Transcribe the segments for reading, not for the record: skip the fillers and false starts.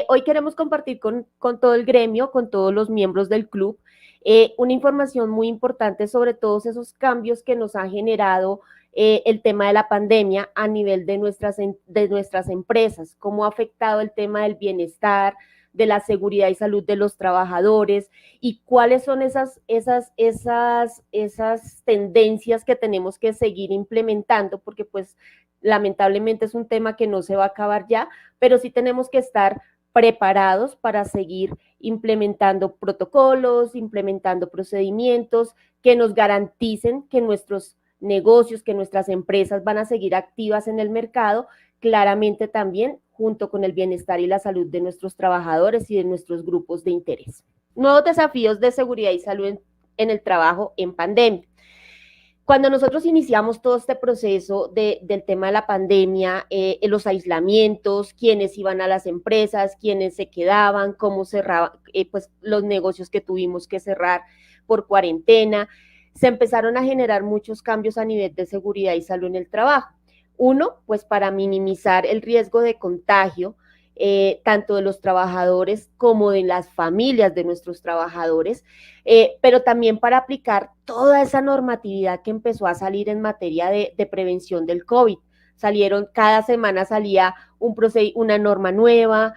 Hoy queremos compartir con todo el gremio, con todos los miembros del club, una información muy importante sobre todos esos cambios que nos ha generado el tema de la pandemia a nivel de nuestras empresas, cómo ha afectado el tema del bienestar, de la seguridad y salud de los trabajadores y cuáles son esas tendencias que tenemos que seguir implementando, porque pues lamentablemente es un tema que no se va a acabar ya, pero sí tenemos que estar preparados para seguir implementando protocolos, implementando procedimientos que nos garanticen que nuestros negocios, que nuestras empresas van a seguir activas en el mercado, claramente también junto con el bienestar y la salud de nuestros trabajadores y de nuestros grupos de interés. Nuevos desafíos de seguridad y salud en el trabajo en pandemia. Cuando nosotros iniciamos todo este proceso del tema de la pandemia, los aislamientos, quiénes iban a las empresas, quiénes se quedaban, cómo cerraban, pues los negocios que tuvimos que cerrar por cuarentena, se empezaron a generar muchos cambios a nivel de seguridad y salud en el trabajo. Uno, pues para minimizar el riesgo de contagio, tanto de los trabajadores como de las familias de nuestros trabajadores, pero también para aplicar toda esa normatividad que empezó a salir en materia de prevención del COVID. Cada semana salía una norma nueva,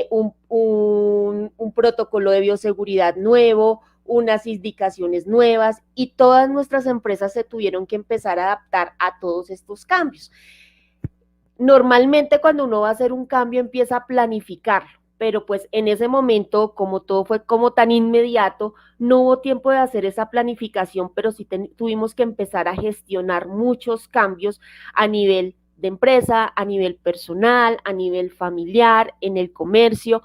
un protocolo de bioseguridad nuevo, unas indicaciones nuevas y todas nuestras empresas se tuvieron que empezar a adaptar a todos estos cambios. Normalmente cuando uno va a hacer un cambio empieza a planificarlo, pero pues en ese momento, como todo fue como tan inmediato, no hubo tiempo de hacer esa planificación, pero sí tuvimos que empezar a gestionar muchos cambios a nivel de empresa, a nivel personal, a nivel familiar, en el comercio,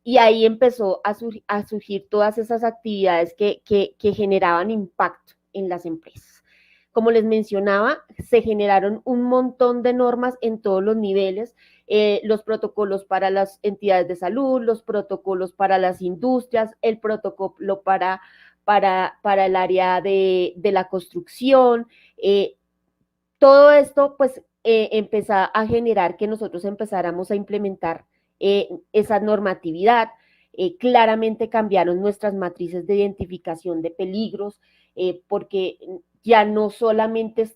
y ahí empezó a surgir todas esas actividades que generaban impacto en las empresas. Como les mencionaba, se generaron un montón de normas en todos los niveles, los protocolos para las entidades de salud, los protocolos para las industrias, el protocolo para el área de la construcción, todo esto pues empezó a generar que nosotros empezáramos a implementar esa normatividad. Claramente cambiaron nuestras matrices de identificación de peligros, porque ya no solamente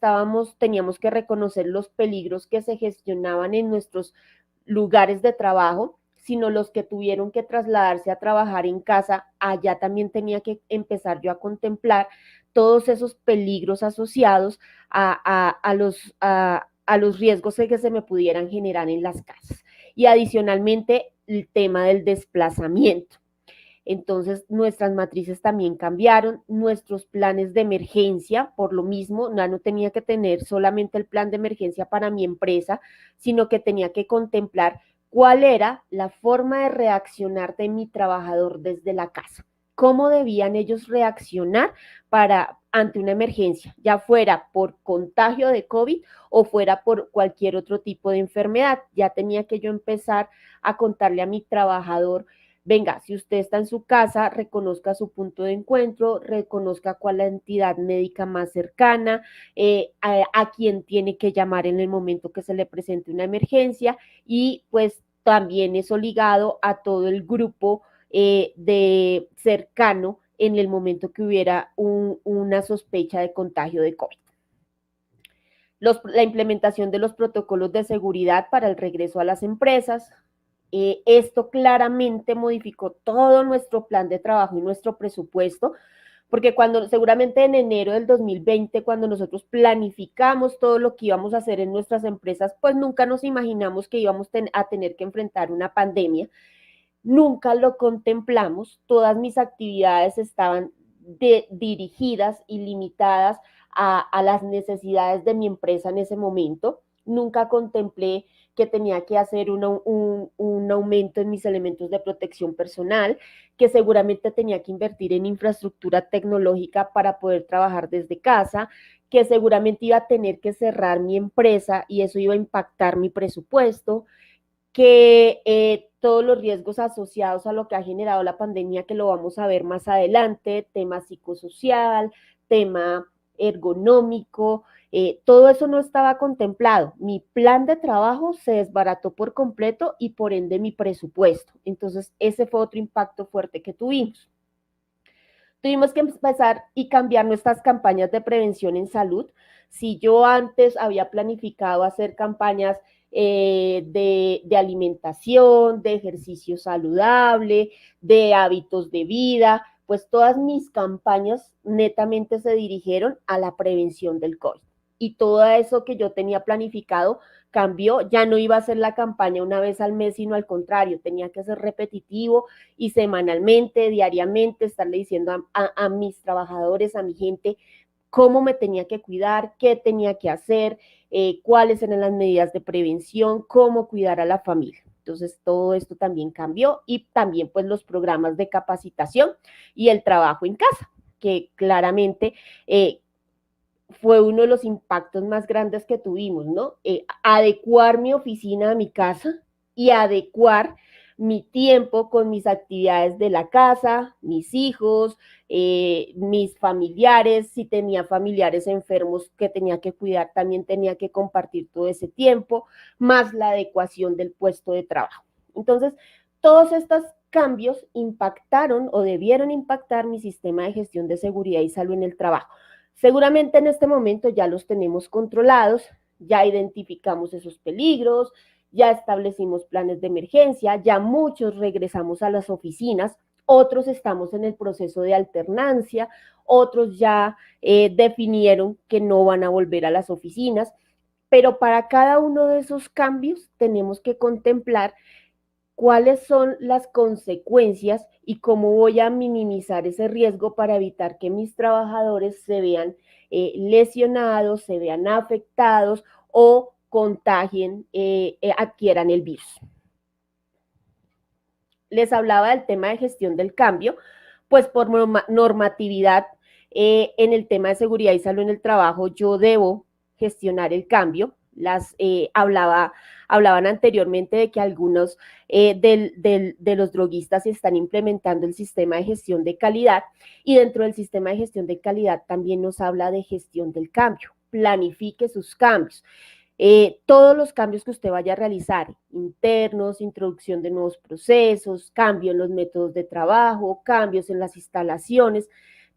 teníamos que reconocer los peligros que se gestionaban en nuestros lugares de trabajo, sino los que tuvieron que trasladarse a trabajar en casa, allá también tenía que empezar yo a contemplar todos esos peligros asociados a los riesgos que se me pudieran generar en las casas. Y adicionalmente, el tema del desplazamiento. Entonces, nuestras matrices también cambiaron, nuestros planes de emergencia, por lo mismo, no tenía que tener solamente el plan de emergencia para mi empresa, sino que tenía que contemplar cuál era la forma de reaccionar de mi trabajador desde la casa, cómo debían ellos reaccionar ante una emergencia, ya fuera por contagio de COVID o fuera por cualquier otro tipo de enfermedad. Ya tenía que yo empezar a contarle a mi trabajador: venga, si usted está en su casa, reconozca su punto de encuentro, reconozca cuál es la entidad médica más cercana, a quién tiene que llamar en el momento que se le presente una emergencia, y pues también eso ligado a todo el grupo de cercano en el momento que hubiera una sospecha de contagio de COVID. La implementación de los protocolos de seguridad para el regreso a las empresas. Esto claramente modificó todo nuestro plan de trabajo y nuestro presupuesto, porque seguramente en enero del 2020, cuando nosotros planificamos todo lo que íbamos a hacer en nuestras empresas, pues nunca nos imaginamos que íbamos a tener que enfrentar una pandemia. Nunca lo contemplamos, todas mis actividades estaban dirigidas y limitadas a las necesidades de mi empresa en ese momento. Nunca contemplé que tenía que hacer un aumento en mis elementos de protección personal, que seguramente tenía que invertir en infraestructura tecnológica para poder trabajar desde casa, que seguramente iba a tener que cerrar mi empresa y eso iba a impactar mi presupuesto, que todos los riesgos asociados a lo que ha generado la pandemia, que lo vamos a ver más adelante, tema psicosocial, tema ergonómico, Todo eso no estaba contemplado. Mi plan de trabajo se desbarató por completo y por ende mi presupuesto. Entonces, ese fue otro impacto fuerte que tuvimos. Tuvimos que empezar y cambiar nuestras campañas de prevención en salud. Si yo antes había planificado hacer campañas de alimentación, de ejercicio saludable, de hábitos de vida, pues todas mis campañas netamente se dirigieron a la prevención del COVID. Y todo eso que yo tenía planificado cambió, ya no iba a ser la campaña una vez al mes, sino al contrario, tenía que ser repetitivo y semanalmente, diariamente, estarle diciendo a mis trabajadores, a mi gente, cómo me tenía que cuidar, qué tenía que hacer, cuáles eran las medidas de prevención, cómo cuidar a la familia. Entonces, todo esto también cambió y también pues los programas de capacitación y el trabajo en casa, que claramente fue uno de los impactos más grandes que tuvimos, ¿no? Adecuar mi oficina a mi casa y adecuar mi tiempo con mis actividades de la casa, mis hijos, mis familiares, si tenía familiares enfermos que tenía que cuidar, también tenía que compartir todo ese tiempo, más la adecuación del puesto de trabajo. Entonces, todos estos cambios impactaron o debieron impactar mi sistema de gestión de seguridad y salud en el trabajo. Seguramente en este momento ya los tenemos controlados, ya identificamos esos peligros, ya establecimos planes de emergencia, ya muchos regresamos a las oficinas, otros estamos en el proceso de alternancia, otros ya definieron que no van a volver a las oficinas, pero para cada uno de esos cambios tenemos que contemplar cuáles son las consecuencias y cómo voy a minimizar ese riesgo para evitar que mis trabajadores se vean lesionados, se vean afectados o contagien, adquieran el virus. Les hablaba del tema de gestión del cambio, pues por normatividad en el tema de seguridad y salud en el trabajo yo debo gestionar el cambio. Hablaban anteriormente de que algunos de los droguistas están implementando el sistema de gestión de calidad y dentro del sistema de gestión de calidad también nos habla de gestión del cambio. Planifique sus cambios. Todos los cambios que usted vaya a realizar, internos, introducción de nuevos procesos, cambio en los métodos de trabajo, cambios en las instalaciones,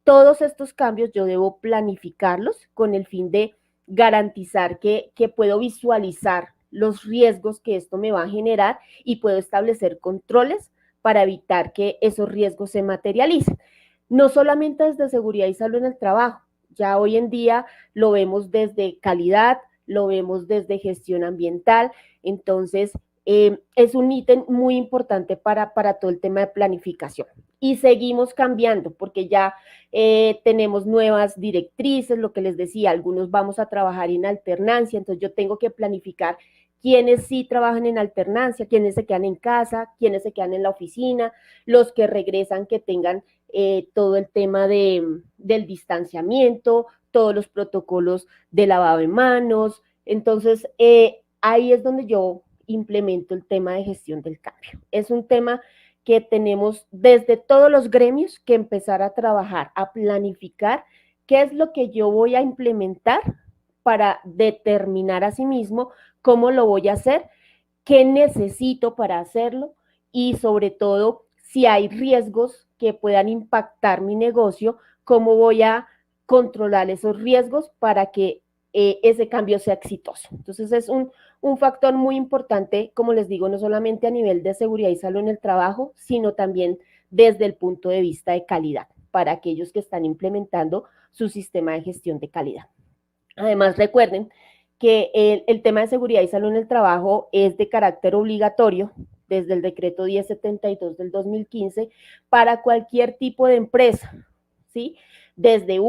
todos estos cambios yo debo planificarlos con el fin de garantizar que puedo visualizar los riesgos que esto me va a generar y puedo establecer controles para evitar que esos riesgos se materialicen. No solamente desde seguridad y salud en el trabajo, ya hoy en día lo vemos desde calidad, lo vemos desde gestión ambiental, entonces es un ítem muy importante para todo el tema de planificación. Y seguimos cambiando porque ya tenemos nuevas directrices, lo que les decía, algunos vamos a trabajar en alternancia, entonces yo tengo que planificar quiénes sí trabajan en alternancia, quiénes se quedan en casa, quiénes se quedan en la oficina, los que regresan que tengan todo el tema del distanciamiento, todos los protocolos de lavado de manos. Entonces, ahí es donde yo implemento el tema de gestión del cambio. Es un tema que tenemos desde todos los gremios que empezar a trabajar, a planificar qué es lo que yo voy a implementar para determinar a sí mismo cómo lo voy a hacer, qué necesito para hacerlo y sobre todo si hay riesgos que puedan impactar mi negocio, cómo voy a controlar esos riesgos para que ese cambio sea exitoso. Entonces es un factor muy importante, como les digo, no solamente a nivel de seguridad y salud en el trabajo, sino también desde el punto de vista de calidad para aquellos que están implementando su sistema de gestión de calidad. Además, recuerden que el tema de seguridad y salud en el trabajo es de carácter obligatorio desde el decreto 1072 del 2015 para cualquier tipo de empresa, ¿sí? Desde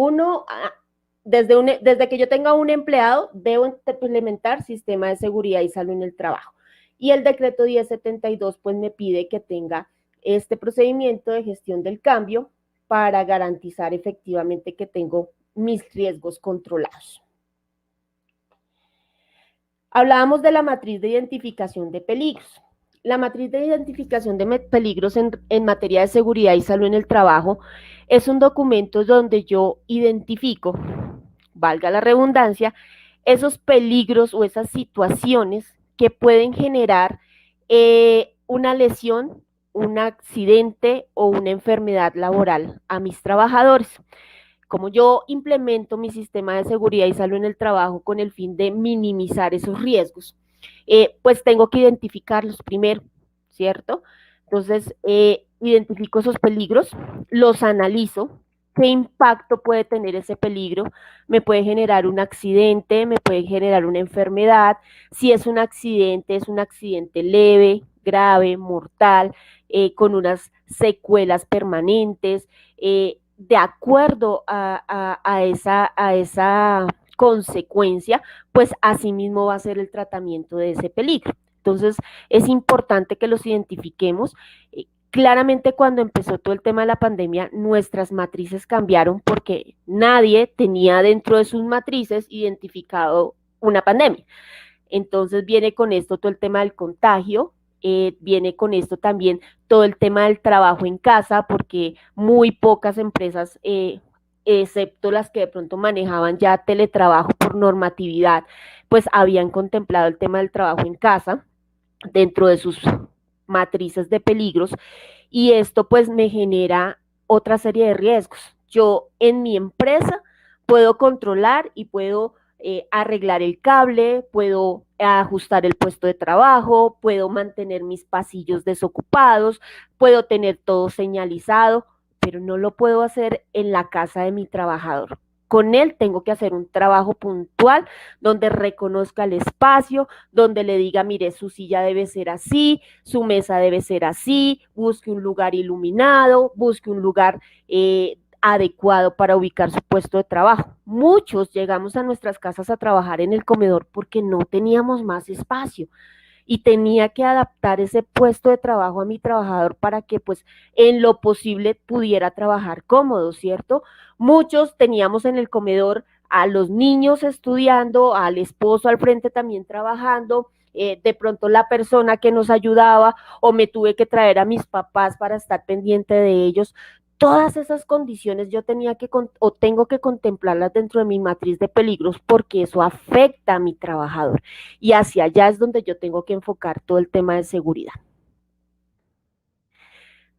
que yo tenga un empleado, debo implementar sistema de seguridad y salud en el trabajo. Y el decreto 1072 pues me pide que tenga este procedimiento de gestión del cambio para garantizar efectivamente que tengo mis riesgos controlados. Hablábamos de la matriz de identificación de peligros. La matriz de identificación de peligros en materia de seguridad y salud en el trabajo es un documento donde yo identifico, valga la redundancia, esos peligros o esas situaciones que pueden generar una lesión, un accidente o una enfermedad laboral a mis trabajadores. Como yo implemento mi sistema de seguridad y salud en el trabajo con el fin de minimizar esos riesgos, pues tengo que identificarlos primero, ¿cierto? Entonces, identifico esos peligros, los analizo, qué impacto puede tener ese peligro, me puede generar un accidente, me puede generar una enfermedad, si es un accidente leve, grave, mortal, con unas secuelas permanentes, de acuerdo a esa consecuencia, pues así mismo va a ser el tratamiento de ese peligro. Entonces, es importante que los identifiquemos. Claramente cuando empezó todo el tema de la pandemia, nuestras matrices cambiaron porque nadie tenía dentro de sus matrices identificado una pandemia. Entonces viene con esto todo el tema del contagio, viene con esto también todo el tema del trabajo en casa, porque muy pocas empresas, excepto las que de pronto manejaban ya teletrabajo por normatividad, pues habían contemplado el tema del trabajo en casa dentro de sus matrices de peligros, y esto pues me genera otra serie de riesgos. Yo en mi empresa puedo controlar y puedo arreglar el cable, puedo ajustar el puesto de trabajo, puedo mantener mis pasillos desocupados, puedo tener todo señalizado, pero no lo puedo hacer en la casa de mi trabajador. Con él tengo que hacer un trabajo puntual donde reconozca el espacio, donde le diga, mire, su silla debe ser así, su mesa debe ser así, busque un lugar iluminado, busque un lugar adecuado para ubicar su puesto de trabajo. Muchos llegamos a nuestras casas a trabajar en el comedor porque no teníamos más espacio y tenía que adaptar ese puesto de trabajo a mi trabajador para que pues en lo posible pudiera trabajar cómodo, ¿cierto? Muchos teníamos en el comedor a los niños estudiando, al esposo al frente también trabajando, de pronto la persona que nos ayudaba o me tuve que traer a mis papás para estar pendiente de ellos. Todas esas condiciones yo tenía que o tengo que contemplarlas dentro de mi matriz de peligros porque eso afecta a mi trabajador y hacia allá es donde yo tengo que enfocar todo el tema de seguridad.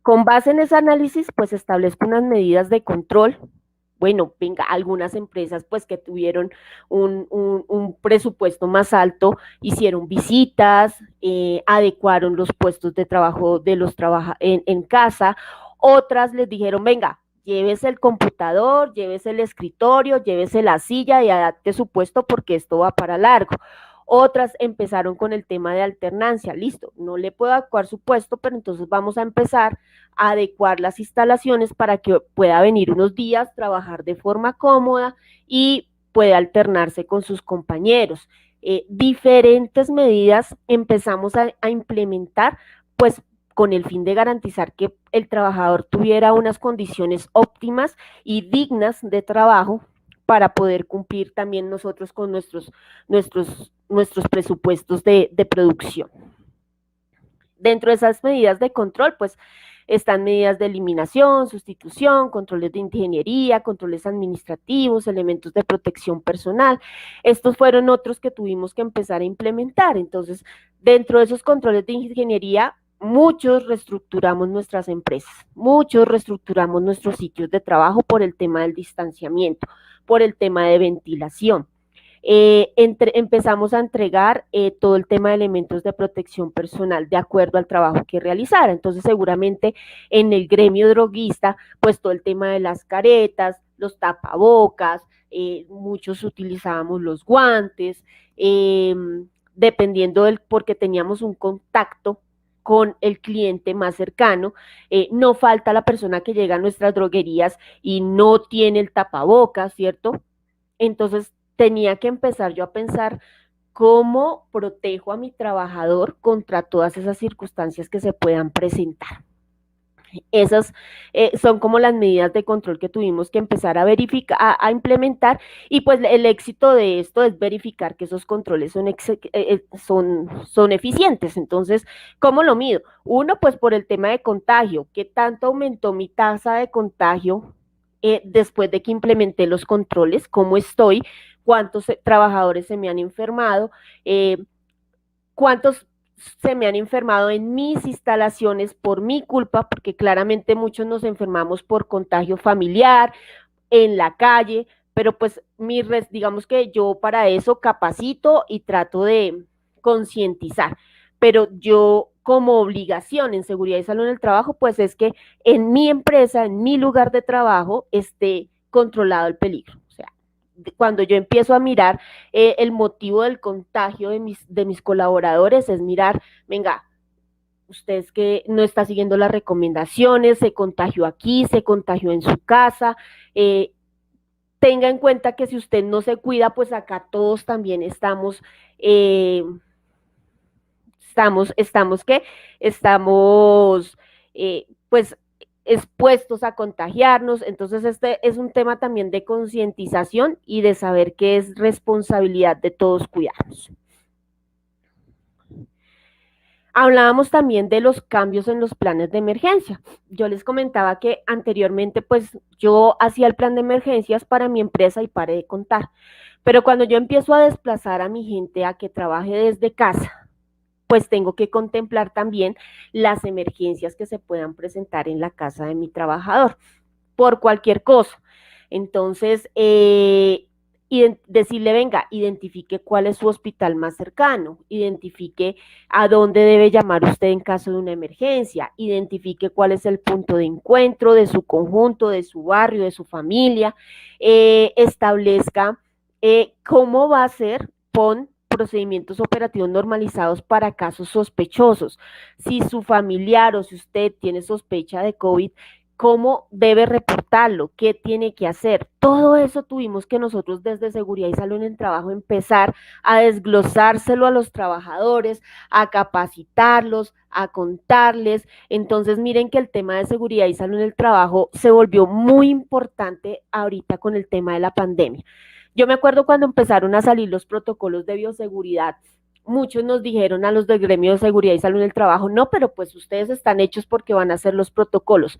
Con base en ese análisis, pues establezco unas medidas de control. Bueno, venga, algunas empresas pues que tuvieron un presupuesto más alto, hicieron visitas, adecuaron los puestos de trabajo de los en casa, otras les dijeron, venga, llévese el computador, llévese el escritorio, llévese la silla y adapte su puesto porque esto va para largo. Otras empezaron con el tema de alternancia, listo, no le puedo adecuar su puesto, pero entonces vamos a empezar a adecuar las instalaciones para que pueda venir unos días, trabajar de forma cómoda y pueda alternarse con sus compañeros. Diferentes medidas empezamos a implementar, pues con el fin de garantizar que el trabajador tuviera unas condiciones óptimas y dignas de trabajo para poder cumplir también nosotros con nuestros presupuestos de producción. Dentro de esas medidas de control, pues están medidas de eliminación, sustitución, controles de ingeniería, controles administrativos, elementos de protección personal. Estos fueron otros que tuvimos que empezar a implementar. Entonces, dentro de esos controles de ingeniería, muchos reestructuramos nuestras empresas, muchos reestructuramos nuestros sitios de trabajo por el tema del distanciamiento, por el tema de ventilación. Empezamos a entregar todo el tema de elementos de protección personal de acuerdo al trabajo que realizara. Entonces, seguramente en el gremio droguista, pues todo el tema de las caretas, los tapabocas, muchos utilizábamos los guantes, dependiendo del, porque teníamos un contacto con el cliente más cercano. No falta la persona que llega a nuestras droguerías y no tiene el tapabocas, ¿cierto? Entonces tenía que empezar yo a pensar cómo protejo a mi trabajador contra todas esas circunstancias que se puedan presentar. Esas son como las medidas de control que tuvimos que empezar a verificar, a implementar, y pues el éxito de esto es verificar que esos controles son eficientes. Entonces, ¿cómo lo mido? Uno, pues por el tema de contagio, ¿qué tanto aumentó mi tasa de contagio después de que implementé los controles? ¿Cómo estoy? cuántos trabajadores se me han enfermado, cuántos se me han enfermado en mis instalaciones por mi culpa, porque claramente muchos nos enfermamos por contagio familiar, en la calle, pero pues digamos que yo para eso capacito y trato de concientizar, pero yo como obligación en seguridad y salud en el trabajo, pues es que en mi empresa, en mi lugar de trabajo, esté controlado el peligro. O sea, cuando yo empiezo a mirar el motivo del contagio de mis colaboradores, es mirar, venga, usted es que no está siguiendo las recomendaciones, se contagió aquí, se contagió en su casa, tenga en cuenta que si usted no se cuida, pues acá todos también eh, ¿qué? Estamos, pues, expuestos a contagiarnos. Entonces, este es un tema también de concientización y de saber que es responsabilidad de todos cuidarnos. Hablábamos también de los cambios en los planes de emergencia. Yo les comentaba que anteriormente, pues yo hacía el plan de emergencias para mi empresa y paré de contar. Pero cuando yo empiezo a desplazar a mi gente a que trabaje desde casa, pues tengo que contemplar también las emergencias que se puedan presentar en la casa de mi trabajador por cualquier cosa. Entonces, decirle, venga, identifique cuál es su hospital más cercano, identifique a dónde debe llamar usted en caso de una emergencia, identifique cuál es el punto de encuentro de su conjunto, de su barrio, de su familia, establezca cómo va a ser, pon procedimientos operativos normalizados para casos sospechosos. Si su familiar o si usted tiene sospecha de COVID, cómo debe reportarlo, qué tiene que hacer. Todo eso tuvimos que nosotros desde Seguridad y Salud en el Trabajo empezar a desglosárselo a los trabajadores, a capacitarlos, a contarles. Entonces miren que el tema de Seguridad y Salud en el Trabajo se volvió muy importante ahorita con el tema de la pandemia. Yo me acuerdo cuando empezaron a salir los protocolos de bioseguridad, muchos nos dijeron a los del gremio de seguridad y salud en el trabajo, no, pero pues ustedes están hechos porque van a hacer los protocolos.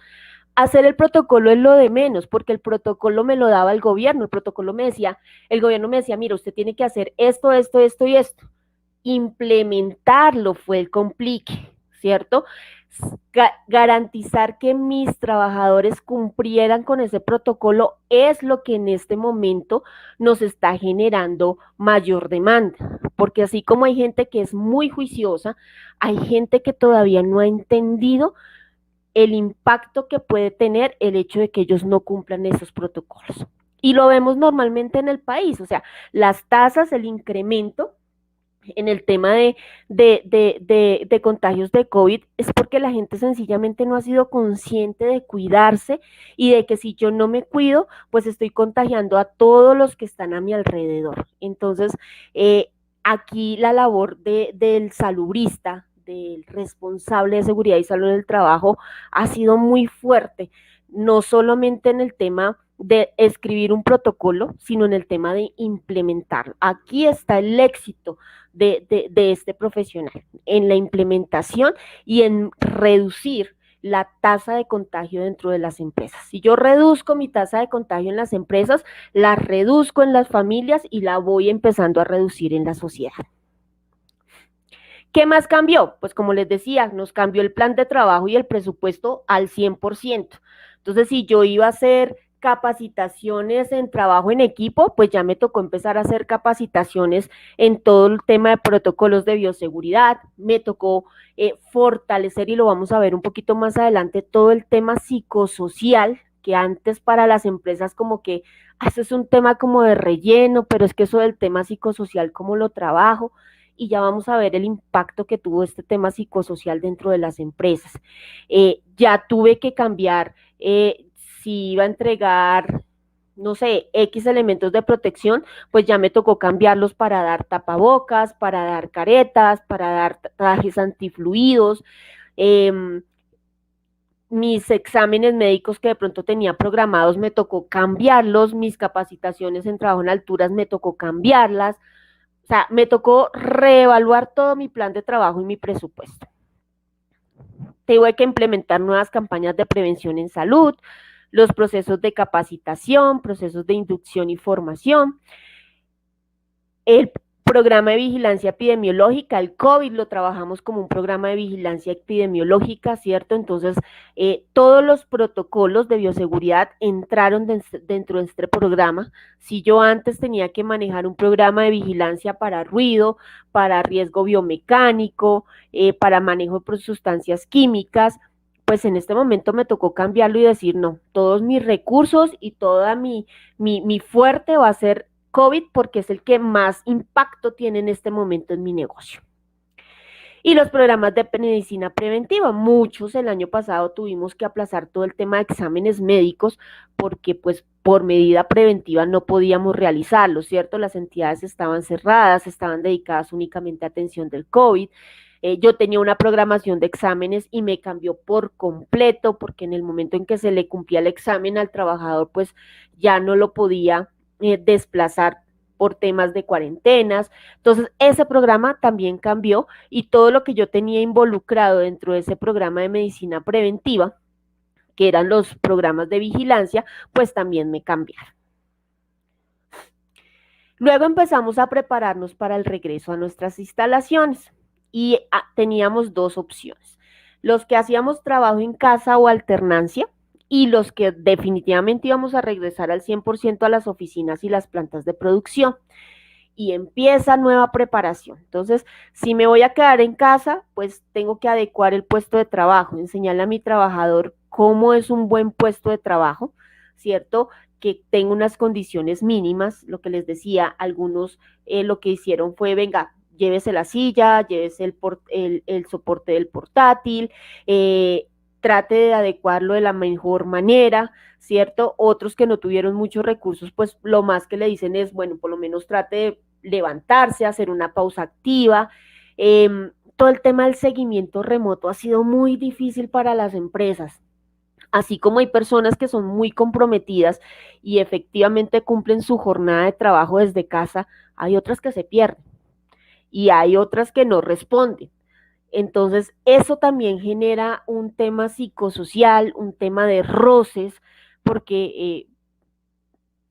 Hacer el protocolo es lo de menos, porque el protocolo me lo daba el gobierno, el gobierno me decía, mira, usted tiene que hacer esto, esto, esto y esto. Implementarlo fue el complique, ¿cierto? Garantizar que mis trabajadores cumplieran con ese protocolo es lo que en este momento nos está generando mayor demanda, porque así como hay gente que es muy juiciosa, hay gente que todavía no ha entendido el impacto que puede tener el hecho de que ellos no cumplan esos protocolos. Y lo vemos normalmente en el país, o sea, las tasas, el incremento en el tema de contagios de COVID es porque la gente sencillamente no ha sido consciente de cuidarse y de que si yo no me cuido, pues estoy contagiando a todos los que están a mi alrededor. Entonces, aquí la labor del salubrista, del responsable de seguridad y salud en el trabajo, ha sido muy fuerte, no solamente en el tema de escribir un protocolo, sino en el tema de implementarlo. Aquí está el éxito de este profesional, en la implementación y en reducir la tasa de contagio dentro de las empresas. Si yo reduzco mi tasa de contagio en las empresas, la reduzco en las familias y la voy empezando a reducir en la sociedad. ¿Qué más cambió? Pues como les decía, nos cambió el plan de trabajo y el presupuesto al 100%. Entonces, si yo iba a hacer capacitaciones en trabajo en equipo, pues ya me tocó empezar a hacer capacitaciones en todo el tema de protocolos de bioseguridad, me tocó fortalecer, y lo vamos a ver un poquito más adelante, todo el tema psicosocial, que antes para las empresas como que, eso es un tema como de relleno, pero es que eso del tema psicosocial, ¿cómo lo trabajo? Y ya vamos a ver el impacto que tuvo este tema psicosocial dentro de las empresas. Ya tuve que cambiar si iba a entregar, no sé, X elementos de protección, pues ya me tocó cambiarlos para dar tapabocas, para dar caretas, para dar trajes antifluidos. Mis exámenes médicos que de pronto tenía programados me tocó cambiarlos, mis capacitaciones en trabajo en alturas me tocó cambiarlas, o sea, me tocó reevaluar todo mi plan de trabajo y mi presupuesto. Tuve que implementar nuevas campañas de prevención en salud, los procesos de capacitación, procesos de inducción y formación. El programa de vigilancia epidemiológica, el COVID lo trabajamos como un programa de vigilancia epidemiológica, ¿cierto? Entonces, todos los protocolos de bioseguridad entraron dentro de este programa. Si yo antes tenía que manejar un programa de vigilancia para ruido, para riesgo biomecánico, para manejo de sustancias químicas, pues en este momento me tocó cambiarlo y decir, no, todos mis recursos y toda mi fuerte va a ser COVID porque es el que más impacto tiene en este momento en mi negocio. Y los programas de medicina preventiva, muchos el año pasado tuvimos que aplazar todo el tema de exámenes médicos porque pues por medida preventiva no podíamos realizarlo, ¿cierto? Las entidades estaban cerradas, estaban dedicadas únicamente a atención del COVID. Yo tenía una programación de exámenes y me cambió por completo porque en el momento en que se le cumplía el examen al trabajador, pues ya no lo podía desplazar por temas de cuarentenas. Entonces, ese programa también cambió y todo lo que yo tenía involucrado dentro de ese programa de medicina preventiva, que eran los programas de vigilancia, pues también me cambiaron. Luego empezamos a prepararnos para el regreso a nuestras instalaciones y teníamos dos opciones. Los que hacíamos trabajo en casa o alternancia y los que definitivamente íbamos a regresar al 100% a las oficinas y las plantas de producción. Y empieza nueva preparación. Entonces, si me voy a quedar en casa, pues tengo que adecuar el puesto de trabajo, enseñarle a mi trabajador cómo es un buen puesto de trabajo, ¿cierto? Que tenga unas condiciones mínimas, lo que les decía, algunos lo que hicieron fue, venga, llévese la silla, llévese el soporte del portátil, trate de adecuarlo de la mejor manera, ¿cierto? Otros que no tuvieron muchos recursos, pues lo más que le dicen es, bueno, por lo menos trate de levantarse, hacer una pausa activa. Todo el tema del seguimiento remoto ha sido muy difícil para las empresas. Así como hay personas que son muy comprometidas y efectivamente cumplen su jornada de trabajo desde casa, hay otras que se pierden y hay otras que no responden. Entonces, eso también genera un tema psicosocial, un tema de roces, porque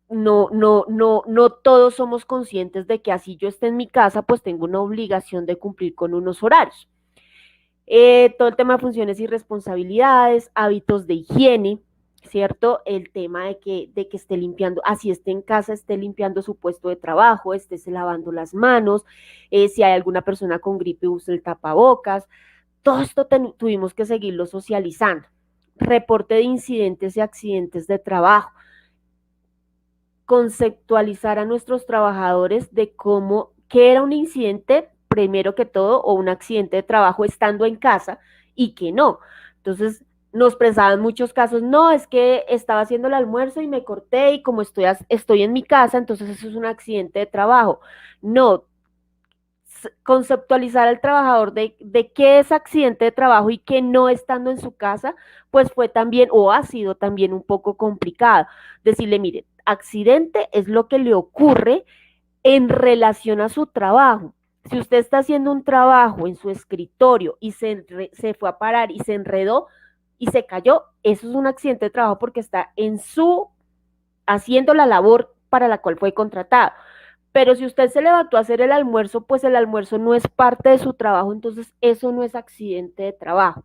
no todos somos conscientes de que así yo esté en mi casa, pues tengo una obligación de cumplir con unos horarios. Todo el tema de funciones y responsabilidades, hábitos de higiene, ¿cierto? El tema de que esté limpiando, así esté en casa, esté limpiando su puesto de trabajo, esté lavando las manos, si hay alguna persona con gripe, use el tapabocas. Todo esto tuvimos que seguirlo socializando. Reporte de incidentes y accidentes de trabajo. Conceptualizar a nuestros trabajadores de cómo, qué era un incidente, primero que todo, o un accidente de trabajo estando en casa y que no. Entonces, nos pensaban muchos casos, no, es que estaba haciendo el almuerzo y me corté y como estoy en mi casa, entonces eso es un accidente de trabajo. No, conceptualizar al trabajador de qué es accidente de trabajo y qué no estando en su casa, pues fue también, o ha sido también un poco complicado. Decirle, mire, accidente es lo que le ocurre en relación a su trabajo. Si usted está haciendo un trabajo en su escritorio y se fue a parar y se enredó y se cayó, eso es un accidente de trabajo porque está haciendo la labor para la cual fue contratado. Pero si usted se levantó a hacer el almuerzo, pues el almuerzo no es parte de su trabajo, entonces eso no es accidente de trabajo.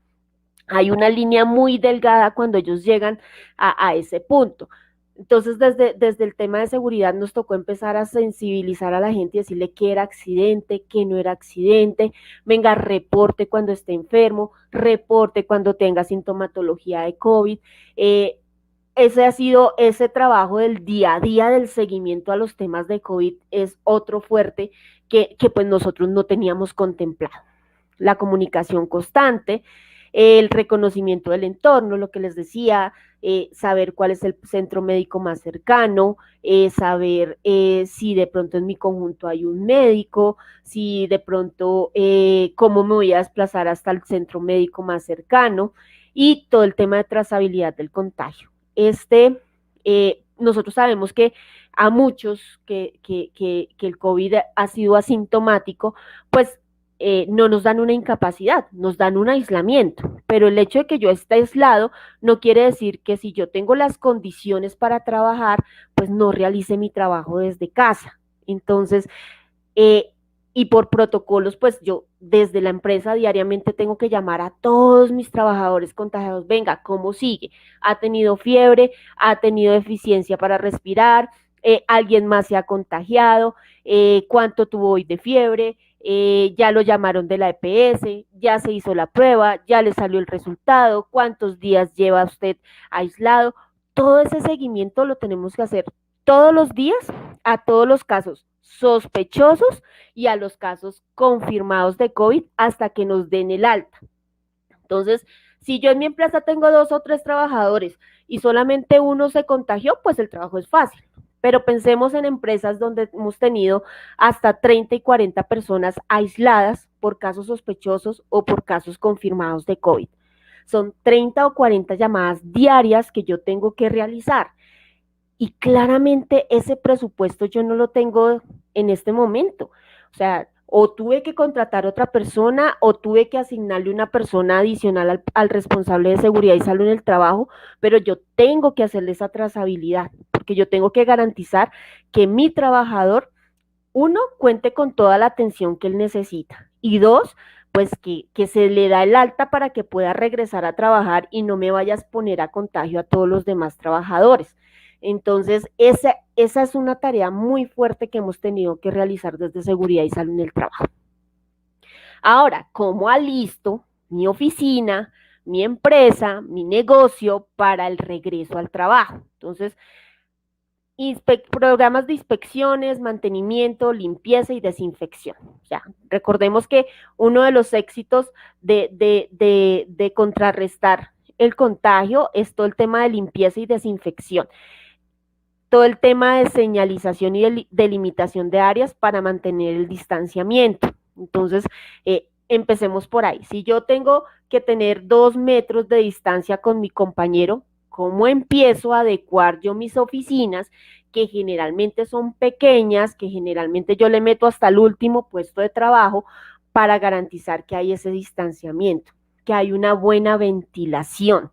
Hay una línea muy delgada cuando ellos llegan a ese punto. Entonces, desde el tema de seguridad nos tocó empezar a sensibilizar a la gente y decirle qué era accidente, qué no era accidente. Venga, reporte cuando esté enfermo, reporte cuando tenga sintomatología de COVID. Ese ha sido ese trabajo del día a día del seguimiento a los temas de COVID, es otro fuerte que pues nosotros no teníamos contemplado. La comunicación constante, el reconocimiento del entorno, lo que les decía, saber cuál es el centro médico más cercano, saber si de pronto en mi conjunto hay un médico, si de pronto cómo me voy a desplazar hasta el centro médico más cercano y todo el tema de trazabilidad del contagio. Nosotros sabemos que a muchos que el COVID ha sido asintomático, pues no nos dan una incapacidad, nos dan un aislamiento, pero el hecho de que yo esté aislado no quiere decir que si yo tengo las condiciones para trabajar, pues no realice mi trabajo desde casa. Entonces, Eh, y por protocolos, pues yo desde la empresa diariamente tengo que llamar a todos mis trabajadores contagiados. Venga, ¿cómo sigue? ¿Ha tenido fiebre? ¿Ha tenido deficiencia para respirar? ¿Alguien más se ha contagiado? ¿Cuánto tuvo hoy de fiebre? Ya lo llamaron de la EPS, ya se hizo la prueba, ya le salió el resultado, cuántos días lleva usted aislado. Todo ese seguimiento lo tenemos que hacer todos los días a todos los casos sospechosos y a los casos confirmados de COVID hasta que nos den el alta. Entonces, si yo en mi empresa tengo 2 o 3 trabajadores y solamente uno se contagió, pues el trabajo es fácil. Pero pensemos en empresas donde hemos tenido hasta 30 y 40 personas aisladas por casos sospechosos o por casos confirmados de COVID. Son 30 o 40 llamadas diarias que yo tengo que realizar. Y claramente ese presupuesto yo no lo tengo en este momento. O sea, o tuve que contratar otra persona o tuve que asignarle una persona adicional al responsable de seguridad y salud en el trabajo, pero yo tengo que hacerle esa trazabilidad, porque yo tengo que garantizar que mi trabajador, uno, cuente con toda la atención que él necesita y dos, pues que se le da el alta para que pueda regresar a trabajar y no me vaya a exponer a contagio a todos los demás trabajadores. Entonces, esa es una tarea muy fuerte que hemos tenido que realizar desde seguridad y salud en el trabajo. Ahora, ¿cómo alisto mi oficina, mi empresa, mi negocio para el regreso al trabajo? Entonces, programas de inspecciones, mantenimiento, limpieza y desinfección. Ya, recordemos que uno de los éxitos de contrarrestar el contagio es todo el tema de limpieza y desinfección, todo el tema de señalización y delimitación de áreas para mantener el distanciamiento. Entonces, empecemos por ahí. Si yo tengo que tener 2 metros de distancia con mi compañero, ¿cómo empiezo a adecuar yo mis oficinas, que generalmente son pequeñas, que generalmente yo le meto hasta el último puesto de trabajo para garantizar que hay ese distanciamiento, que hay una buena ventilación,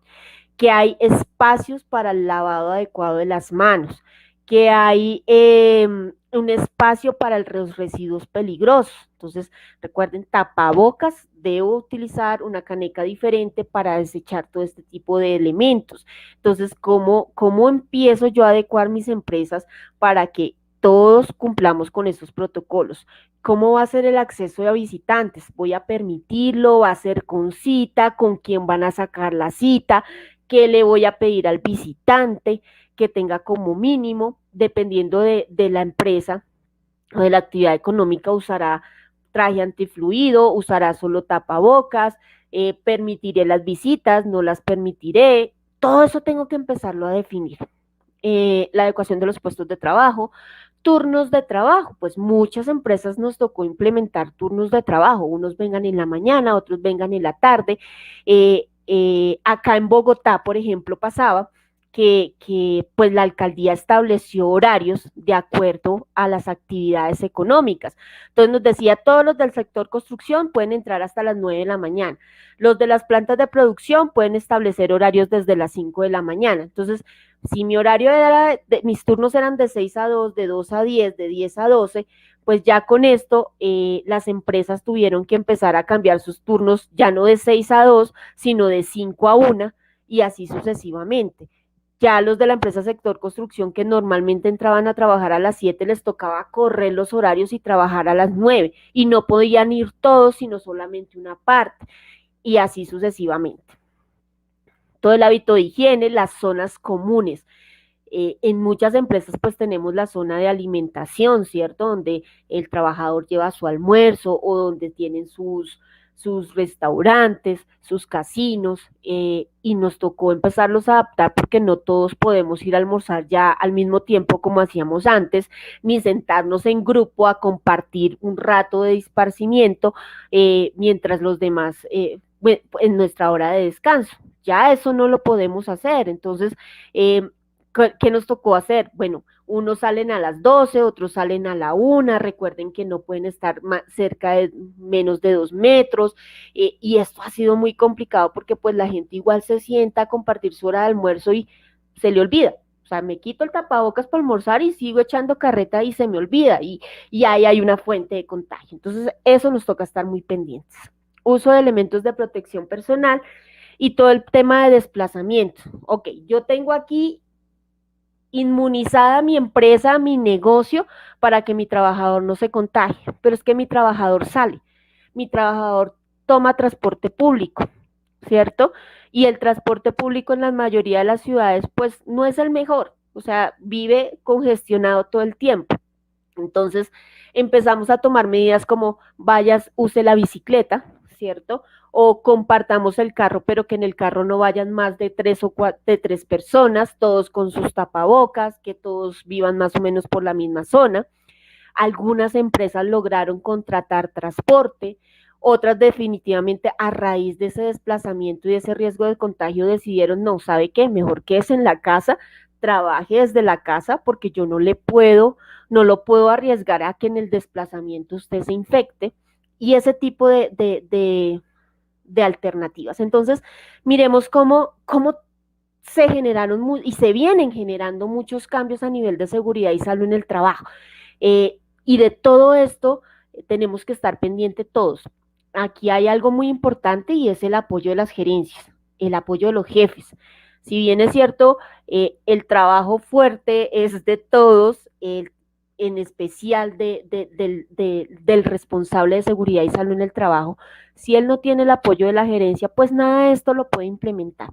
que hay espacios para el lavado adecuado de las manos, que hay un espacio para los residuos peligrosos? Entonces, recuerden, tapabocas, debo utilizar una caneca diferente para desechar todo este tipo de elementos. Entonces, ¿cómo empiezo yo a adecuar mis empresas para que todos cumplamos con esos protocolos? ¿Cómo va a ser el acceso a visitantes? ¿Voy a permitirlo? ¿Va a ser con cita? ¿Con quién van a sacar la cita? ¿Qué le voy a pedir al visitante? Que tenga como mínimo, dependiendo de la empresa o de la actividad económica, usará traje antifluido, usará solo tapabocas, permitiré las visitas, no las permitiré. Todo eso tengo que empezarlo a definir. La adecuación de los puestos de trabajo, turnos de trabajo, pues muchas empresas nos tocó implementar turnos de trabajo, unos vengan en la mañana, otros vengan en la tarde. Acá en Bogotá, por ejemplo, pasaba que pues la alcaldía estableció horarios de acuerdo a las actividades económicas. Entonces nos decía, todos los del sector construcción pueden entrar hasta las 9 de la mañana, los de las plantas de producción pueden establecer horarios desde las 5 de la mañana. Entonces, si mi horario era, mis turnos eran de 6 a 2, de 2 a 10, de 10 a 12, pues ya con esto las empresas tuvieron que empezar a cambiar sus turnos ya no de 6 a 2, sino de 5 a 1 y así sucesivamente. Ya los de la empresa sector construcción, que normalmente entraban a trabajar a las 7, les tocaba correr los horarios y trabajar a las 9 y no podían ir todos, sino solamente una parte y así sucesivamente. Todo el hábito de higiene, las zonas comunes. En muchas empresas pues tenemos la zona de alimentación, ¿cierto? Donde el trabajador lleva su almuerzo o donde tienen sus restaurantes, sus casinos, y nos tocó empezarlos a adaptar porque no todos podemos ir a almorzar ya al mismo tiempo como hacíamos antes, ni sentarnos en grupo a compartir un rato de esparcimiento mientras los demás en nuestra hora de descanso. Ya eso no lo podemos hacer. Entonces, ¿qué nos tocó hacer? Bueno, unos salen a las 12, otros salen a la 1, recuerden que no pueden estar cerca de menos de 2 metros, y esto ha sido muy complicado porque pues la gente igual se sienta a compartir su hora de almuerzo y se le olvida. O sea, me quito el tapabocas para almorzar y sigo echando carreta y se me olvida y ahí hay una fuente de contagio. Entonces, eso nos toca estar muy pendientes. Uso de elementos de protección personal y todo el tema de desplazamiento. Ok, yo tengo aquí inmunizada mi empresa, mi negocio, para que mi trabajador no se contagie, pero es que mi trabajador sale, mi trabajador toma transporte público, ¿cierto? Y el transporte público en la mayoría de las ciudades, pues no es el mejor, o sea, vive congestionado todo el tiempo. Entonces empezamos a tomar medidas como vayas, use la bicicleta, ¿cierto? O compartamos el carro, pero que en el carro no vayan más de de tres personas, todos con sus tapabocas, que todos vivan más o menos por la misma zona. Algunas empresas lograron contratar transporte, otras definitivamente a raíz de ese desplazamiento y de ese riesgo de contagio decidieron, no, ¿sabe qué? Mejor que es en la casa, trabaje desde la casa porque yo no lo puedo arriesgar a que en el desplazamiento usted se infecte y ese tipo de alternativas. Entonces, miremos cómo se generaron y se vienen generando muchos cambios a nivel de seguridad y salud en el trabajo. Y de todo esto tenemos que estar pendientes todos. Aquí hay algo muy importante y es el apoyo de las gerencias, el apoyo de los jefes. Si bien es cierto, el trabajo fuerte es de todos, en especial del responsable de seguridad y salud en el trabajo, si él no tiene el apoyo de la gerencia, pues nada de esto lo puede implementar.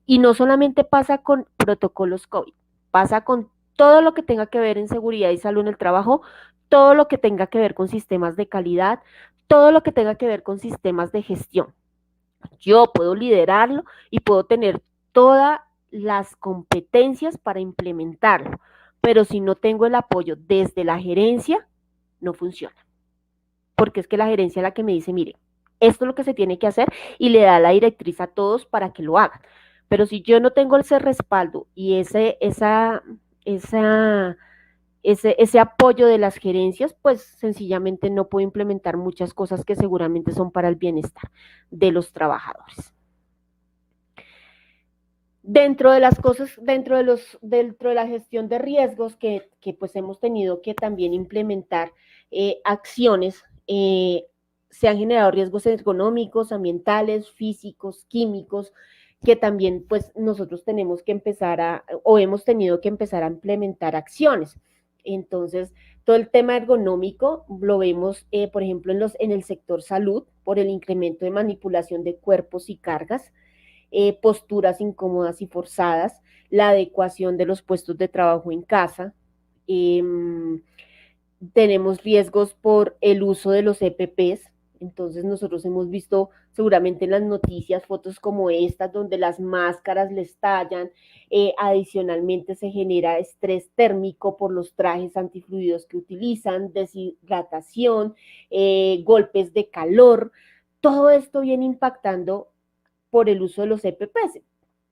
Y no solamente pasa con protocolos COVID, pasa con todo lo que tenga que ver en seguridad y salud en el trabajo, todo lo que tenga que ver con sistemas de calidad, todo lo que tenga que ver con sistemas de gestión. Yo puedo liderarlo y puedo tener todas las competencias para implementarlo, pero si no tengo el apoyo desde la gerencia, no funciona. Porque es que la gerencia es la que me dice, mire, esto es lo que se tiene que hacer y le da la directriz a todos para que lo hagan. Pero si yo no tengo ese respaldo y ese apoyo de las gerencias, pues sencillamente no puedo implementar muchas cosas que seguramente son para el bienestar de los trabajadores. Dentro de las cosas, dentro de la gestión de riesgos que pues hemos tenido que también implementar acciones, se han generado riesgos económicos, ambientales, físicos, químicos, que también pues nosotros tenemos que o hemos tenido que empezar a implementar acciones. Entonces, todo el tema ergonómico lo vemos, por ejemplo, en el sector salud, por el incremento de manipulación de cuerpos y cargas, posturas incómodas y forzadas, la adecuación de los puestos de trabajo en casa. Eh, Tenemos riesgos por el uso de los EPPs. Entonces nosotros hemos visto seguramente en las noticias fotos como estas donde las máscaras les estallan, adicionalmente se genera estrés térmico por los trajes antifluidos que utilizan, deshidratación, golpes de calor, todo esto viene impactando por el uso de los EPPs.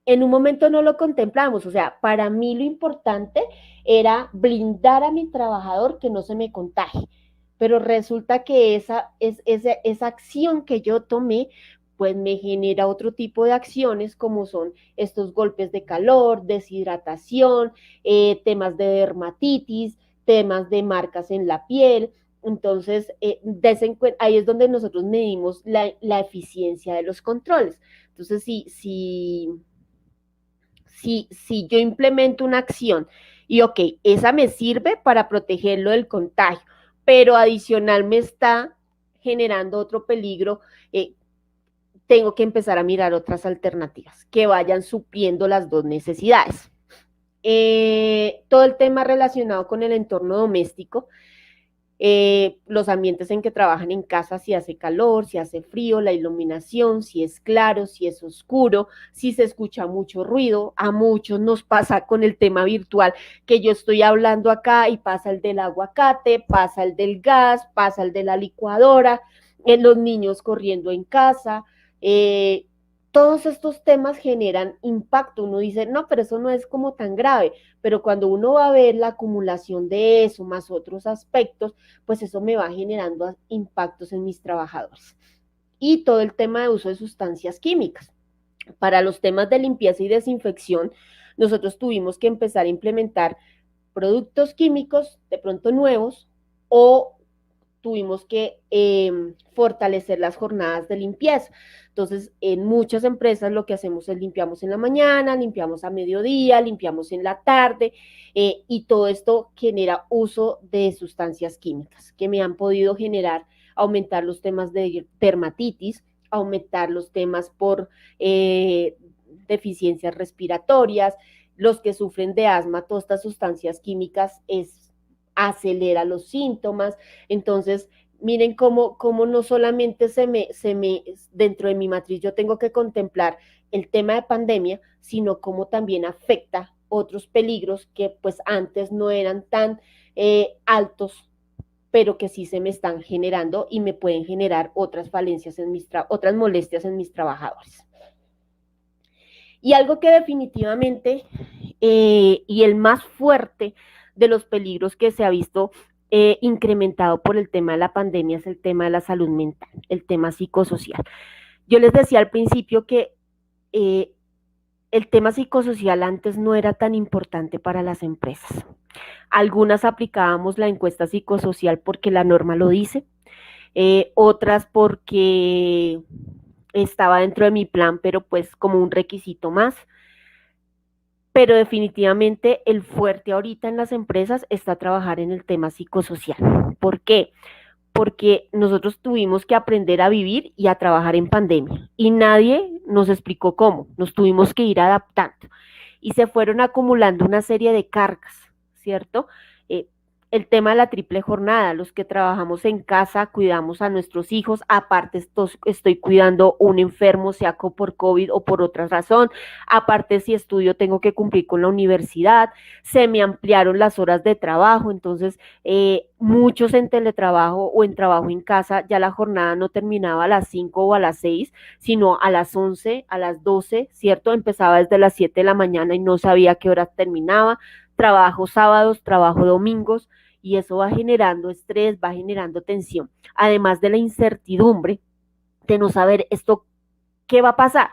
En un momento no lo contemplamos, o sea, para mí lo importante era blindar a mi trabajador que no se me contagie, pero resulta que esa acción que yo tomé, pues me genera otro tipo de acciones como son estos golpes de calor, deshidratación, temas de dermatitis, temas de marcas en la piel. Entonces, ahí es donde nosotros medimos la eficiencia de los controles. Entonces, si yo implemento una acción y, ok, esa me sirve para protegerlo del contagio, pero adicional me está generando otro peligro, tengo que empezar a mirar otras alternativas que vayan supliendo las dos necesidades. Todo el tema relacionado con el entorno doméstico, los ambientes en que trabajan en casa, si hace calor, si hace frío, la iluminación, si es claro, si es oscuro, si se escucha mucho ruido. A muchos nos pasa con el tema virtual, que yo estoy hablando acá y pasa el del aguacate, pasa el del gas, pasa el de la licuadora, los niños corriendo en casa. Todos estos temas generan impacto. Uno dice, no, pero eso no es como tan grave, pero cuando uno va a ver la acumulación de eso más otros aspectos, pues eso me va generando impactos en mis trabajadores. Y todo el tema de uso de sustancias químicas. Para los temas de limpieza y desinfección, nosotros tuvimos que empezar a implementar productos químicos de pronto nuevos o tuvimos que fortalecer las jornadas de limpieza. Entonces, en muchas empresas lo que hacemos es limpiamos en la mañana, limpiamos a mediodía, limpiamos en la tarde, y todo esto genera uso de sustancias químicas que me han podido generar, aumentar los temas de dermatitis, aumentar los temas por deficiencias respiratorias, los que sufren de asma, todas estas sustancias químicas acelera los síntomas. Entonces, miren cómo no solamente dentro de mi matriz yo tengo que contemplar el tema de pandemia, sino cómo también afecta otros peligros que pues antes no eran tan altos, pero que sí se me están generando y me pueden generar otras falencias otras molestias en mis trabajadores. Y algo que definitivamente, y el más fuerte de los peligros que se ha visto incrementado por el tema de la pandemia es el tema de la salud mental, el tema psicosocial. Yo les decía al principio que el tema psicosocial antes no era tan importante para las empresas. Algunas aplicábamos la encuesta psicosocial porque la norma lo dice, otras porque estaba dentro de mi plan, pero pues como un requisito más. Pero definitivamente el fuerte ahorita en las empresas está trabajar en el tema psicosocial. ¿Por qué? Porque nosotros tuvimos que aprender a vivir y a trabajar en pandemia y nadie nos explicó cómo, nos tuvimos que ir adaptando y se fueron acumulando una serie de cargas, ¿cierto? Eh, el tema de la triple jornada, los que trabajamos en casa, cuidamos a nuestros hijos, aparte estoy cuidando un enfermo, sea por COVID o por otra razón, aparte si estudio tengo que cumplir con la universidad, se me ampliaron las horas de trabajo, entonces muchos en teletrabajo o en trabajo en casa, ya la jornada no terminaba a las 5 o a las 6, sino a las 11, a las 12, ¿cierto? Empezaba desde las 7 de la mañana y no sabía qué hora terminaba, trabajo sábados, trabajo domingos, y eso va generando estrés, va generando tensión, además de la incertidumbre de no saber esto, ¿qué va a pasar?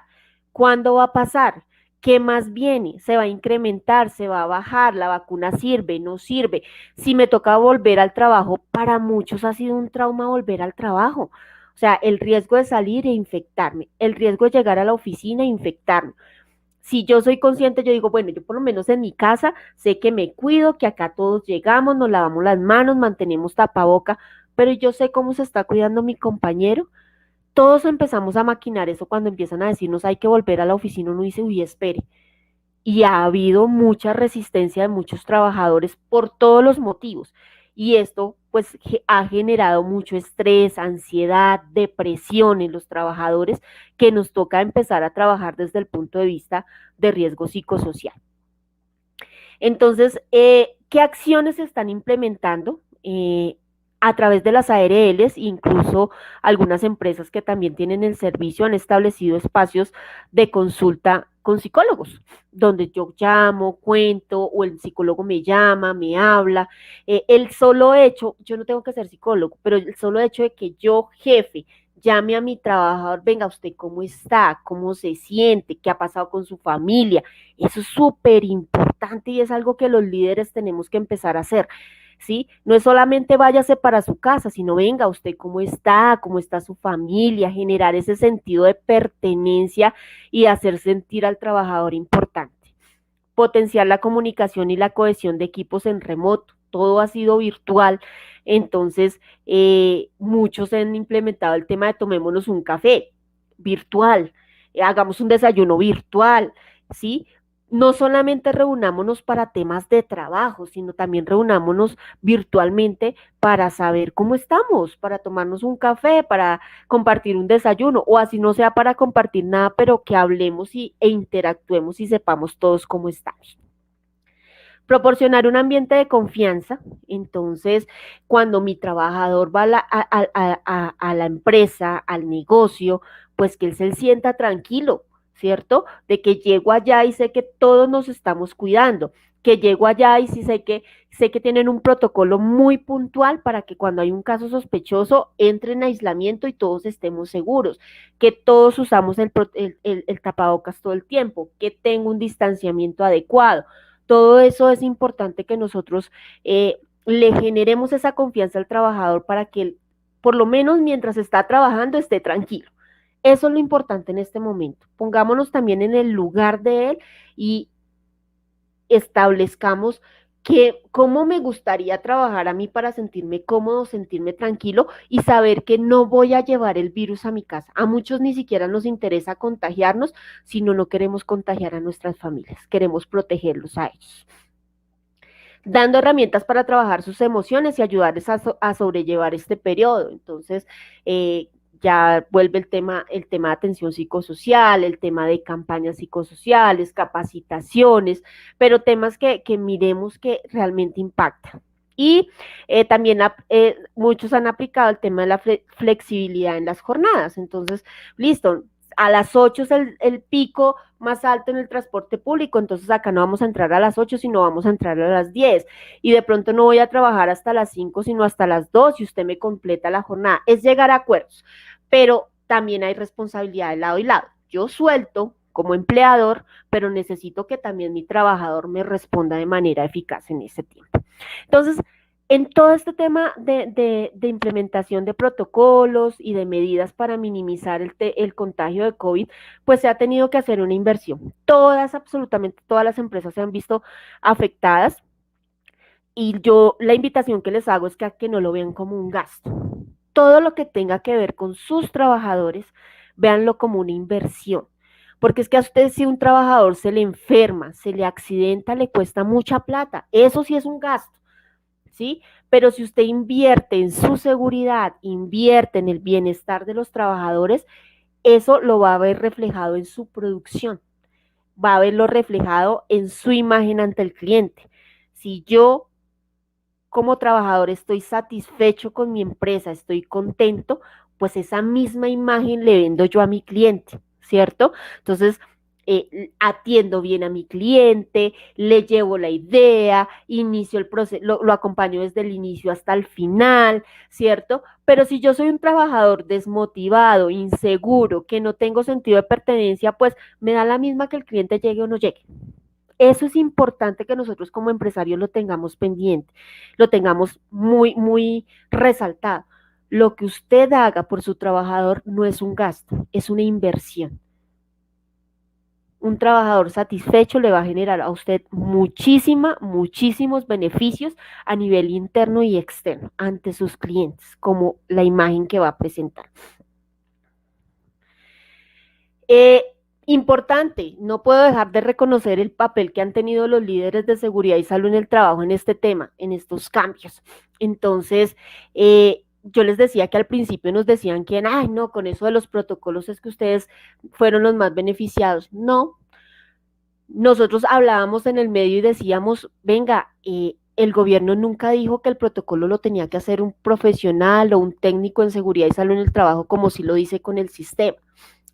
¿Cuándo va a pasar? ¿Qué más viene? ¿Se va a incrementar? ¿Se va a bajar? ¿La vacuna sirve? ¿No sirve? Si me toca volver al trabajo, para muchos ha sido un trauma volver al trabajo. O sea, el riesgo de salir e infectarme, el riesgo de llegar a la oficina e infectarme. Si yo soy consciente, yo digo, bueno, yo por lo menos en mi casa sé que me cuido, que acá todos llegamos, nos lavamos las manos, mantenemos tapaboca, pero yo sé cómo se está cuidando mi compañero. Todos empezamos a maquinar eso cuando empiezan a decirnos hay que volver a la oficina, uno dice, uy, espere. Y ha habido mucha resistencia de muchos trabajadores por todos los motivos. Y esto pues ha generado mucho estrés, ansiedad, depresión en los trabajadores que nos toca empezar a trabajar desde el punto de vista de riesgo psicosocial. Entonces, ¿qué acciones se están implementando? A través de las ARLs, incluso algunas empresas que también tienen el servicio han establecido espacios de consulta con psicólogos, donde yo llamo, cuento, o el psicólogo me llama, me habla. El solo hecho, yo no tengo que ser psicólogo, pero el solo hecho de que yo, jefe, llame a mi trabajador, venga, ¿usted cómo está? ¿Cómo se siente? ¿Qué ha pasado con su familia? Eso es súper importante y es algo que los líderes tenemos que empezar a hacer. ¿Sí? No es solamente váyase para su casa, sino venga, usted cómo está su familia, generar ese sentido de pertenencia y hacer sentir al trabajador importante. Potenciar la comunicación y la cohesión de equipos en remoto, todo ha sido virtual, entonces muchos han implementado el tema de tomémonos un café virtual, hagamos un desayuno virtual, ¿sí? No solamente reunámonos para temas de trabajo, sino también reunámonos virtualmente para saber cómo estamos, para tomarnos un café, para compartir un desayuno, o así no sea para compartir nada, pero que hablemos e interactuemos y sepamos todos cómo estamos. Proporcionar un ambiente de confianza, entonces cuando mi trabajador va a la empresa, al negocio, pues que él se sienta tranquilo, ¿cierto? De que llego allá y sé que todos nos estamos cuidando, que llego allá y sí sé que tienen un protocolo muy puntual para que cuando hay un caso sospechoso entre en aislamiento y todos estemos seguros, que todos usamos el tapabocas todo el tiempo, que tengo un distanciamiento adecuado. Todo eso es importante que nosotros le generemos esa confianza al trabajador para que él, por lo menos mientras está trabajando, esté tranquilo. Eso es lo importante en este momento. Pongámonos también en el lugar de él y establezcamos que cómo me gustaría trabajar a mí para sentirme cómodo, sentirme tranquilo y saber que no voy a llevar el virus a mi casa. A muchos ni siquiera nos interesa contagiarnos, sino no queremos contagiar a nuestras familias, queremos protegerlos a ellos, dando herramientas para trabajar sus emociones y ayudarles a sobrellevar este periodo. Entonces, ya vuelve el tema de atención psicosocial, el tema de campañas psicosociales, capacitaciones, pero temas que miremos que realmente impactan. Y también muchos han aplicado el tema de la flexibilidad en las jornadas. Entonces, listo, a las 8 es el pico más alto en el transporte público, entonces acá no vamos a entrar a las 8, sino vamos a entrar a las 10. Y de pronto no voy a trabajar hasta las 5, sino hasta las 2 y usted me completa la jornada. Es llegar a acuerdos, pero también hay responsabilidad de lado y lado. Yo suelto como empleador, pero necesito que también mi trabajador me responda de manera eficaz en ese tiempo. Entonces, en todo este tema de implementación de protocolos y de medidas para minimizar el contagio de COVID, pues se ha tenido que hacer una inversión. Todas, absolutamente todas las empresas se han visto afectadas y yo la invitación que les hago es que no lo vean como un gasto. Todo lo que tenga que ver con sus trabajadores, véanlo como una inversión. Porque es que a usted si un trabajador se le enferma, se le accidenta, le cuesta mucha plata. Eso sí es un gasto. ¿Sí? Pero si usted invierte en su seguridad, invierte en el bienestar de los trabajadores, eso lo va a ver reflejado en su producción, va a verlo reflejado en su imagen ante el cliente. Si yo como trabajador estoy satisfecho con mi empresa, estoy contento, pues esa misma imagen le vendo yo a mi cliente, ¿cierto? Entonces, atiendo bien a mi cliente, le llevo la idea, inicio el proceso, lo acompaño desde el inicio hasta el final, ¿cierto? Pero si yo soy un trabajador desmotivado, inseguro, que no tengo sentido de pertenencia, pues me da la misma que el cliente llegue o no llegue. Eso es importante que nosotros como empresarios lo tengamos pendiente, lo tengamos muy, muy resaltado. Lo que usted haga por su trabajador no es un gasto, es una inversión. Un trabajador satisfecho le va a generar a usted muchísimos beneficios a nivel interno y externo ante sus clientes, como la imagen que va a presentar. Eh, Importante, no puedo dejar de reconocer el papel que han tenido los líderes de seguridad y salud en el trabajo en este tema, en estos cambios. Entonces, yo les decía que al principio nos decían que, ay, no, con eso de los protocolos es que ustedes fueron los más beneficiados. No, nosotros hablábamos en el medio y decíamos, venga, el gobierno nunca dijo que el protocolo lo tenía que hacer un profesional o un técnico en seguridad y salud en el trabajo, como si lo dice con el sistema.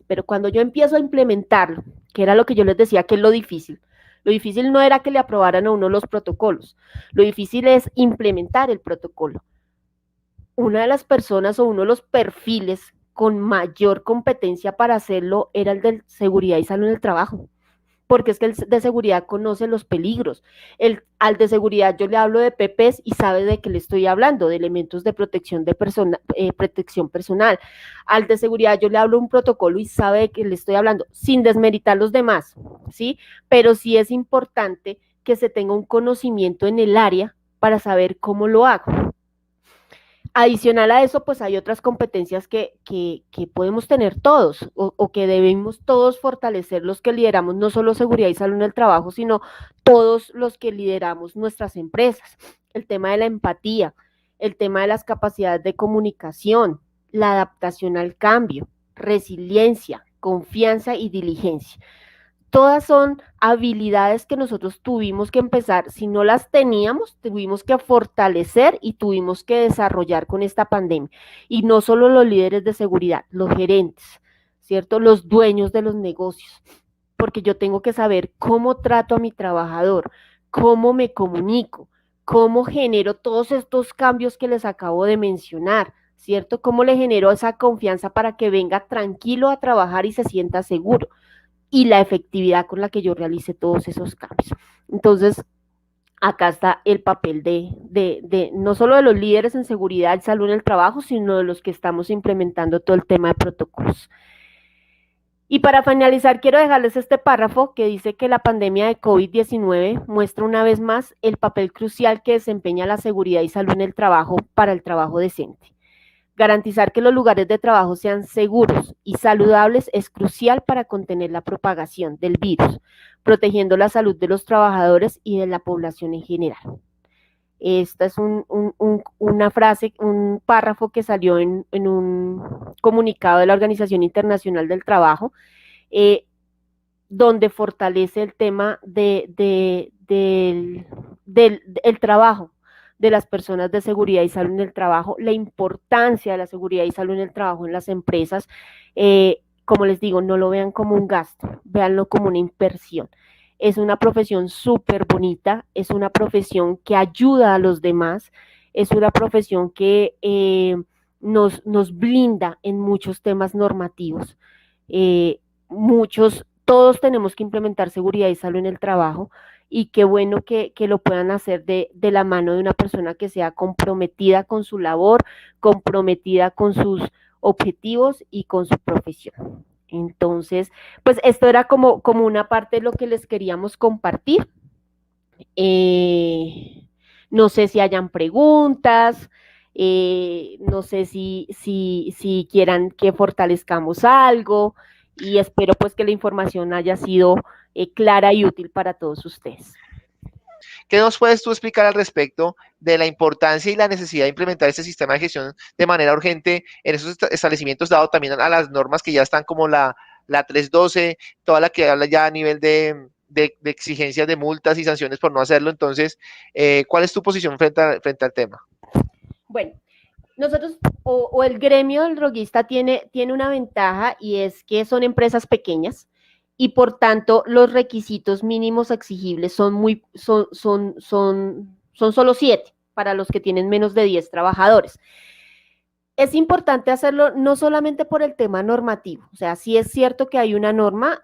Pero cuando yo empiezo a implementarlo, que era lo que yo les decía que es lo difícil no era que le aprobaran a uno los protocolos, lo difícil es implementar el protocolo. Una de las personas o uno de los perfiles con mayor competencia para hacerlo era el de seguridad y salud en el trabajo, porque es que el de seguridad conoce los peligros. Al de seguridad yo le hablo de PPs y sabe de qué le estoy hablando, de elementos de protección, protección personal. Al de seguridad yo le hablo un protocolo y sabe de qué le estoy hablando, sin desmeritar los demás, ¿sí? Pero sí es importante que se tenga un conocimiento en el área para saber cómo lo hago. Adicional a eso, pues hay otras competencias que podemos tener todos o que debemos todos fortalecer los que lideramos no solo seguridad y salud en el trabajo, sino todos los que lideramos nuestras empresas. El tema de la empatía, el tema de las capacidades de comunicación, la adaptación al cambio, resiliencia, confianza y diligencia. Todas son habilidades que nosotros tuvimos que empezar, si no las teníamos, tuvimos que fortalecer y tuvimos que desarrollar con esta pandemia. Y no solo los líderes de seguridad, los gerentes, ¿cierto? Los dueños de los negocios, porque yo tengo que saber cómo trato a mi trabajador, cómo me comunico, cómo genero todos estos cambios que les acabo de mencionar, ¿cierto? ¿Cómo le genero esa confianza para que venga tranquilo a trabajar y se sienta seguro? Y la efectividad con la que yo realice todos esos cambios. Entonces, acá está el papel de no solo de los líderes en seguridad y salud en el trabajo, sino de los que estamos implementando todo el tema de protocolos. Y para finalizar, quiero dejarles este párrafo que dice que la pandemia de COVID-19 muestra una vez más el papel crucial que desempeña la seguridad y salud en el trabajo para el trabajo decente. Garantizar que los lugares de trabajo sean seguros y saludables es crucial para contener la propagación del virus, protegiendo la salud de los trabajadores y de la población en general. Esta es una frase, un párrafo que salió en un comunicado de la Organización Internacional del Trabajo, eh, donde fortalece el tema del trabajo, de las personas de seguridad y salud en el trabajo, la importancia de la seguridad y salud en el trabajo en las empresas. Como les digo, no lo vean como un gasto, véanlo como una inversión. Es una profesión súper bonita, es una profesión que ayuda a los demás, es una profesión que nos blinda en muchos temas normativos. Todos tenemos que implementar seguridad y salud en el trabajo, y qué bueno que lo puedan hacer de la mano de una persona que sea comprometida con su labor, comprometida con sus objetivos y con su profesión. Entonces, pues esto era como una parte de lo que les queríamos compartir. No sé si hayan preguntas, no sé si quieran que fortalezcamos algo, y espero pues que la información haya sido clara y útil para todos ustedes. ¿Qué nos puedes tú explicar al respecto de la importancia y la necesidad de implementar este sistema de gestión de manera urgente en esos establecimientos, dado también a las normas que ya están como la 312, toda la que habla ya a nivel de exigencias de multas y sanciones por no hacerlo? Entonces, ¿cuál es tu posición frente al tema? Bueno, nosotros o el gremio del droguista tiene una ventaja, y es que son empresas pequeñas y por tanto los requisitos mínimos exigibles son solo 7 para los que tienen menos de 10 trabajadores. Es importante hacerlo no solamente por el tema normativo, o sea, sí es cierto que hay una norma,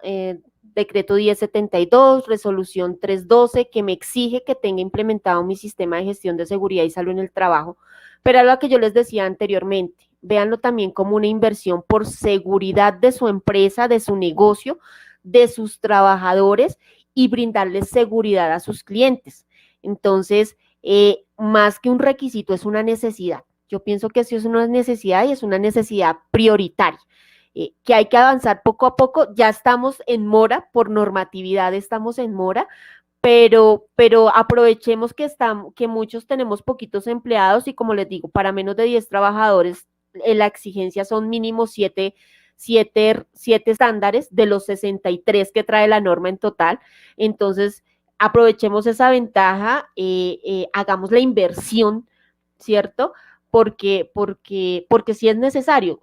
decreto 1072, resolución 312, que me exige que tenga implementado mi sistema de gestión de seguridad y salud en el trabajo, pero es lo que yo les decía anteriormente, véanlo también como una inversión por seguridad de su empresa, de su negocio, de sus trabajadores, y brindarles seguridad a sus clientes. Entonces, más que un requisito, es una necesidad. Yo pienso que sí es una necesidad, y es una necesidad prioritaria, que hay que avanzar poco a poco. Ya estamos en mora, por normatividad estamos en mora, pero aprovechemos que muchos tenemos poquitos empleados, y como les digo, para menos de 10 trabajadores, la exigencia son mínimo 7 estándares de los 63 que trae la norma en total. Entonces, aprovechemos esa ventaja, hagamos la inversión, ¿cierto? Porque sí es necesario.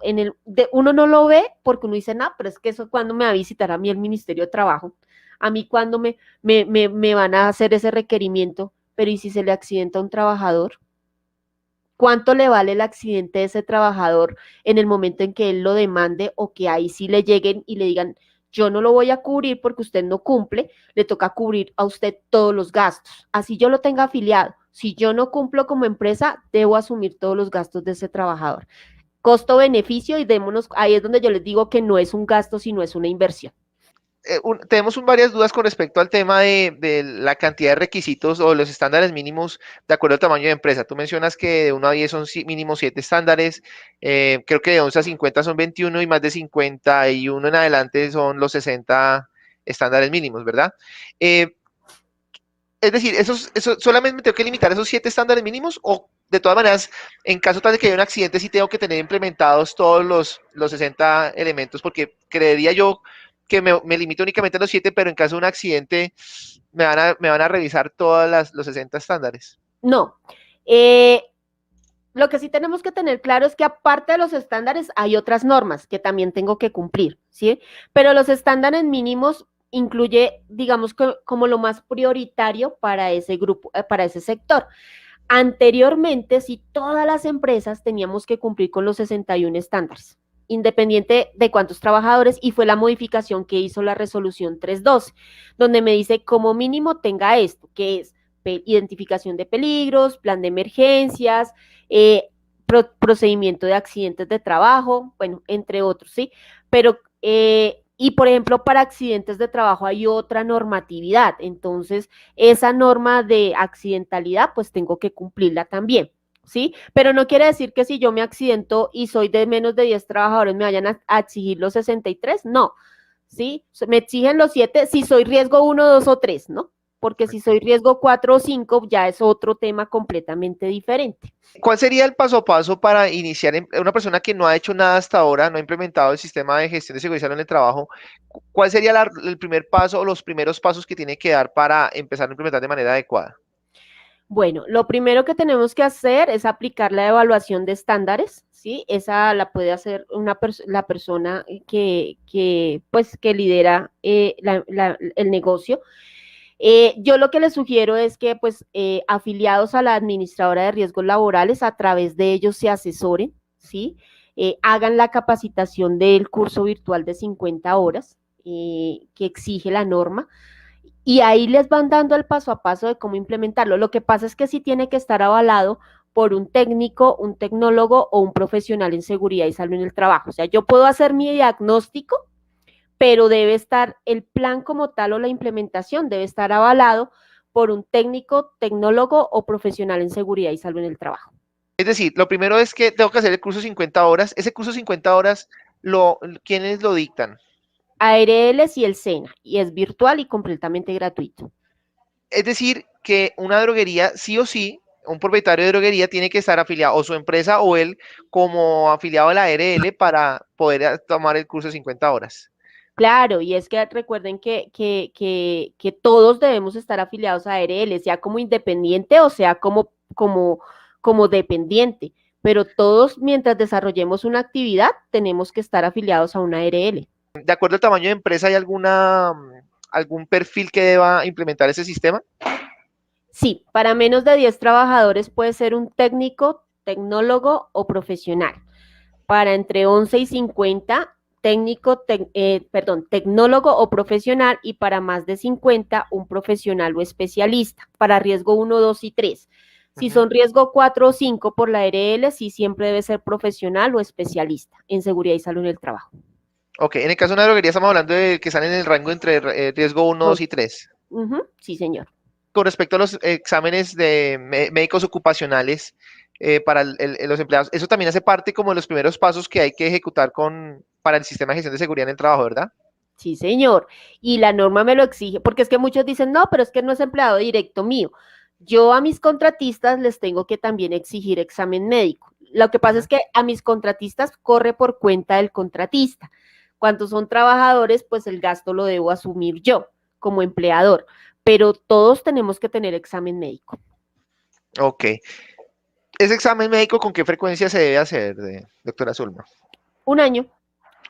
Uno no lo ve porque uno dice, no, pero es que eso cuando me va a visitar a mí el Ministerio de Trabajo, a mí cuando me van a hacer ese requerimiento. Pero ¿y si se le accidenta a un trabajador? ¿Cuánto le vale el accidente de ese trabajador en el momento en que él lo demande, o que ahí sí le lleguen y le digan, yo no lo voy a cubrir porque usted no cumple, le toca cubrir a usted todos los gastos? Así yo lo tenga afiliado, si yo no cumplo como empresa, debo asumir todos los gastos de ese trabajador. Costo-beneficio, y démonos, ahí es donde yo les digo que no es un gasto, sino es una inversión. Tenemos varias dudas con respecto al tema de la cantidad de requisitos o los estándares mínimos de acuerdo al tamaño de empresa. Tú mencionas que de 1 a 10 son mínimo 7 estándares, creo que de 11 a 50 son 21, y más de 51 en adelante son los 60 estándares mínimos, ¿verdad? Eh, es decir, ¿solamente me tengo que limitar a esos 7 estándares mínimos, o de todas maneras, en caso tal de que haya un accidente, sí tengo que tener implementados todos los 60 elementos? Porque creería yo que me limito únicamente a los 7, pero en caso de un accidente me van a revisar los 60 estándares. No. Eh, lo que sí tenemos que tener claro es que aparte de los estándares hay otras normas que también tengo que cumplir, ¿sí? Pero los estándares mínimos incluye, digamos, que como lo más prioritario para ese grupo, para ese sector. Anteriormente, sí, todas las empresas teníamos que cumplir con los 61 estándares, independiente de cuántos trabajadores, y fue la modificación que hizo la resolución 312, donde me dice como mínimo tenga esto, que es identificación de peligros, plan de emergencias, procedimiento de accidentes de trabajo, bueno, entre otros, ¿sí? Pero, y por ejemplo, para accidentes de trabajo hay otra normatividad, entonces esa norma de accidentalidad, pues tengo que cumplirla también, ¿sí? Pero no quiere decir que si yo me accidento y soy de menos de 10 trabajadores me vayan a exigir los 63, no, ¿sí? Me exigen los 7 si soy riesgo 1, 2 o 3, ¿no? Porque si soy riesgo 4 o 5 ya es otro tema completamente diferente. ¿Cuál sería el paso a paso para iniciar una persona que no ha hecho nada hasta ahora, no ha implementado el sistema de gestión de seguridad y salud en el trabajo? ¿Cuál sería el primer paso o los primeros pasos que tiene que dar para empezar a implementar de manera adecuada? Bueno, lo primero que tenemos que hacer es aplicar la evaluación de estándares, ¿sí? Esa la puede hacer la persona pues, que lidera el negocio. Yo lo que les sugiero es que, pues, afiliados a la administradora de riesgos laborales, a través de ellos se asesoren, ¿sí? Hagan la capacitación del curso virtual de 50 horas que exige la norma y ahí les van dando el paso a paso de cómo implementarlo. Lo que pasa es que sí tiene que estar avalado por un técnico, un tecnólogo o un profesional en seguridad y salud en el trabajo. O sea, yo puedo hacer mi diagnóstico, pero debe estar el plan como tal o la implementación debe estar avalado por un técnico, tecnólogo o profesional en seguridad y salud en el trabajo. Es decir, lo primero es que tengo que hacer el curso 50 horas. Ese curso 50 horas, ¿quiénes lo dictan? ARLs y el SENA, y es virtual y completamente gratuito. Es decir, que una droguería, sí o sí, un propietario de droguería tiene que estar afiliado, o su empresa o él, como afiliado a la ARL para poder tomar el curso de 50 horas. Claro, y es que recuerden que todos debemos estar afiliados a ARL, sea como independiente o sea como dependiente, pero todos mientras desarrollemos una actividad tenemos que estar afiliados a una ARL. De acuerdo al tamaño de empresa, ¿hay algún perfil que deba implementar ese sistema? Sí, para menos de 10 trabajadores puede ser un técnico, tecnólogo o profesional. Para entre 11 y 50, tecnólogo o profesional, y para más de 50, un profesional o especialista. Para riesgo 1, 2 y 3. Si son riesgo 4 o 5 por la RL, sí siempre debe ser profesional o especialista en seguridad y salud en el trabajo. Ok, en el caso de una droguería estamos hablando de que están en el rango entre riesgo 1, 2 y 3. Sí, señor. Con respecto a los exámenes de médicos ocupacionales para los empleados, eso también hace parte como de los primeros pasos que hay que ejecutar para el sistema de gestión de seguridad en el trabajo, ¿verdad? Sí, señor. Y la norma me lo exige, porque es que muchos dicen, no, pero es que no es empleado directo mío. Yo a mis contratistas les tengo que también exigir examen médico. Lo que pasa es que a mis contratistas corre por cuenta del contratista. Cuando son trabajadores, pues el gasto lo debo asumir yo como empleador, pero todos tenemos que tener examen médico. Ok. ¿Ese examen médico con qué frecuencia se debe hacer, doctora Zulma? Un año,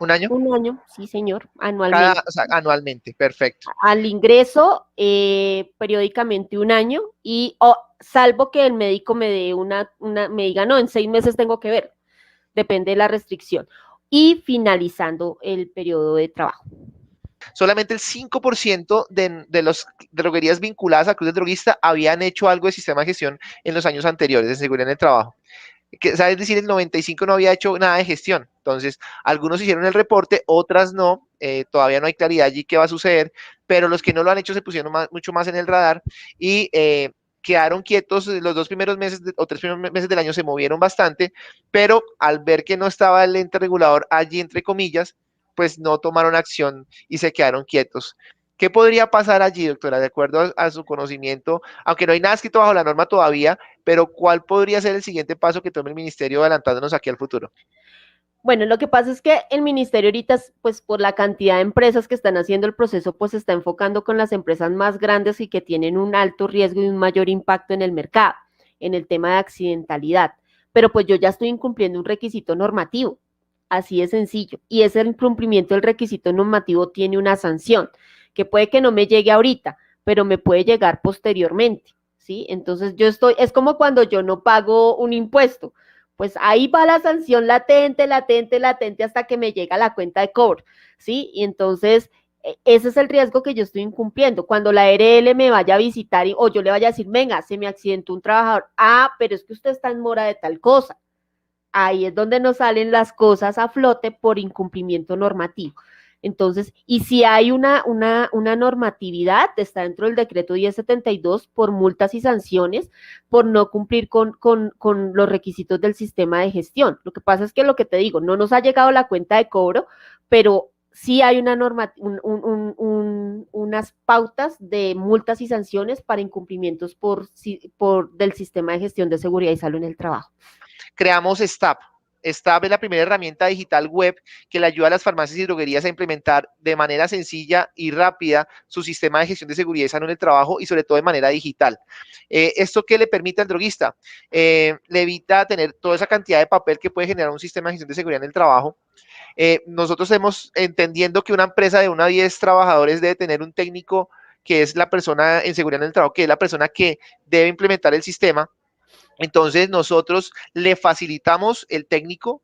¿Un año? un año, sí, señor, anualmente. O sea, anualmente, perfecto. Al ingreso periódicamente un año y salvo que el médico me dé me diga, no, en 6 meses tengo que ver, depende de la restricción. Y finalizando el periodo de trabajo. Solamente el 5% de las droguerías vinculadas a Cruz del Droguista habían hecho algo de sistema de gestión en los años anteriores de seguridad en el trabajo. Es decir, el 95 no había hecho nada de gestión. Entonces, algunos hicieron el reporte, otras no. Todavía no hay claridad allí qué va a suceder, pero los que no lo han hecho se pusieron mucho más en el radar y quedaron quietos los 2 primeros meses o 3 primeros meses del año, se movieron bastante, pero al ver que no estaba el ente regulador allí, entre comillas, pues no tomaron acción y se quedaron quietos. ¿Qué podría pasar allí, doctora, de acuerdo a su conocimiento? Aunque no hay nada escrito bajo la norma todavía, pero ¿cuál podría ser el siguiente paso que tome el ministerio adelantándonos aquí al futuro? Bueno, lo que pasa es que el ministerio ahorita, pues por la cantidad de empresas que están haciendo el proceso, pues se está enfocando con las empresas más grandes y que tienen un alto riesgo y un mayor impacto en el mercado, en el tema de accidentalidad. pero pues yo ya estoy incumpliendo un requisito normativo. Así de sencillo. Y ese incumplimiento del requisito normativo tiene una sanción, que puede que no me llegue ahorita, pero me puede llegar posteriormente, ¿sí? Entonces yo estoy, es como cuando yo no pago un impuesto, pues ahí va la sanción latente, latente, latente hasta que me llega la cuenta de cobro, ¿sí? Y entonces ese es el riesgo que yo estoy incumpliendo. Cuando la RL me vaya a visitar o yo le vaya a decir, venga, se me accidentó un trabajador, pero es que usted está en mora de tal cosa. Ahí es donde nos salen las cosas a flote por incumplimiento normativo. Entonces, y si hay una normatividad, está dentro del decreto 1072 por multas y sanciones por no cumplir con los requisitos del sistema de gestión. Lo que pasa es que lo que te digo, no nos ha llegado la cuenta de cobro, pero sí hay una norma, unas pautas de multas y sanciones para incumplimientos del sistema de gestión de seguridad y salud en el trabajo. Creamos STAP. STAP es la primera herramienta digital web que le ayuda a las farmacias y droguerías a implementar de manera sencilla y rápida su sistema de gestión de seguridad y salud en el trabajo y sobre todo de manera digital. ¿Esto qué le permite al droguista? Le evita tener toda esa cantidad de papel que puede generar un sistema de gestión de seguridad en el trabajo. Nosotros hemos, entendiendo que una empresa de 1 a 10 trabajadores debe tener un técnico que es la persona en seguridad en el trabajo, que es la persona que debe implementar el sistema. Entonces nosotros le facilitamos el técnico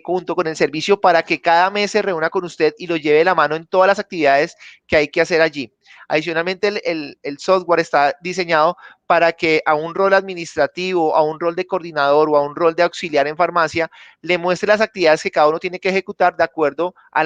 junto con el servicio para que cada mes se reúna con usted y lo lleve de la mano en todas las actividades que hay que hacer allí. Adicionalmente, el software está diseñado para que a un rol administrativo, a un rol de coordinador o a un rol de auxiliar en farmacia, le muestre las actividades que cada uno tiene que ejecutar de acuerdo a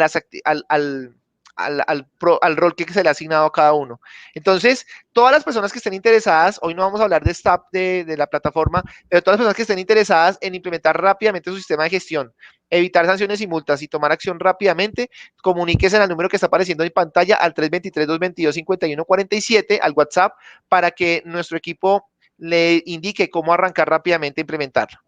al rol que se le ha asignado a cada uno. Entonces, todas las personas que estén interesadas, hoy no vamos a hablar de STAP de la plataforma, pero todas las personas que estén interesadas en implementar rápidamente su sistema de gestión, evitar sanciones y multas y tomar acción rápidamente, comuníquese al número que está apareciendo en pantalla al 323-222-5147, al WhatsApp, para que nuestro equipo le indique cómo arrancar rápidamente a implementarlo.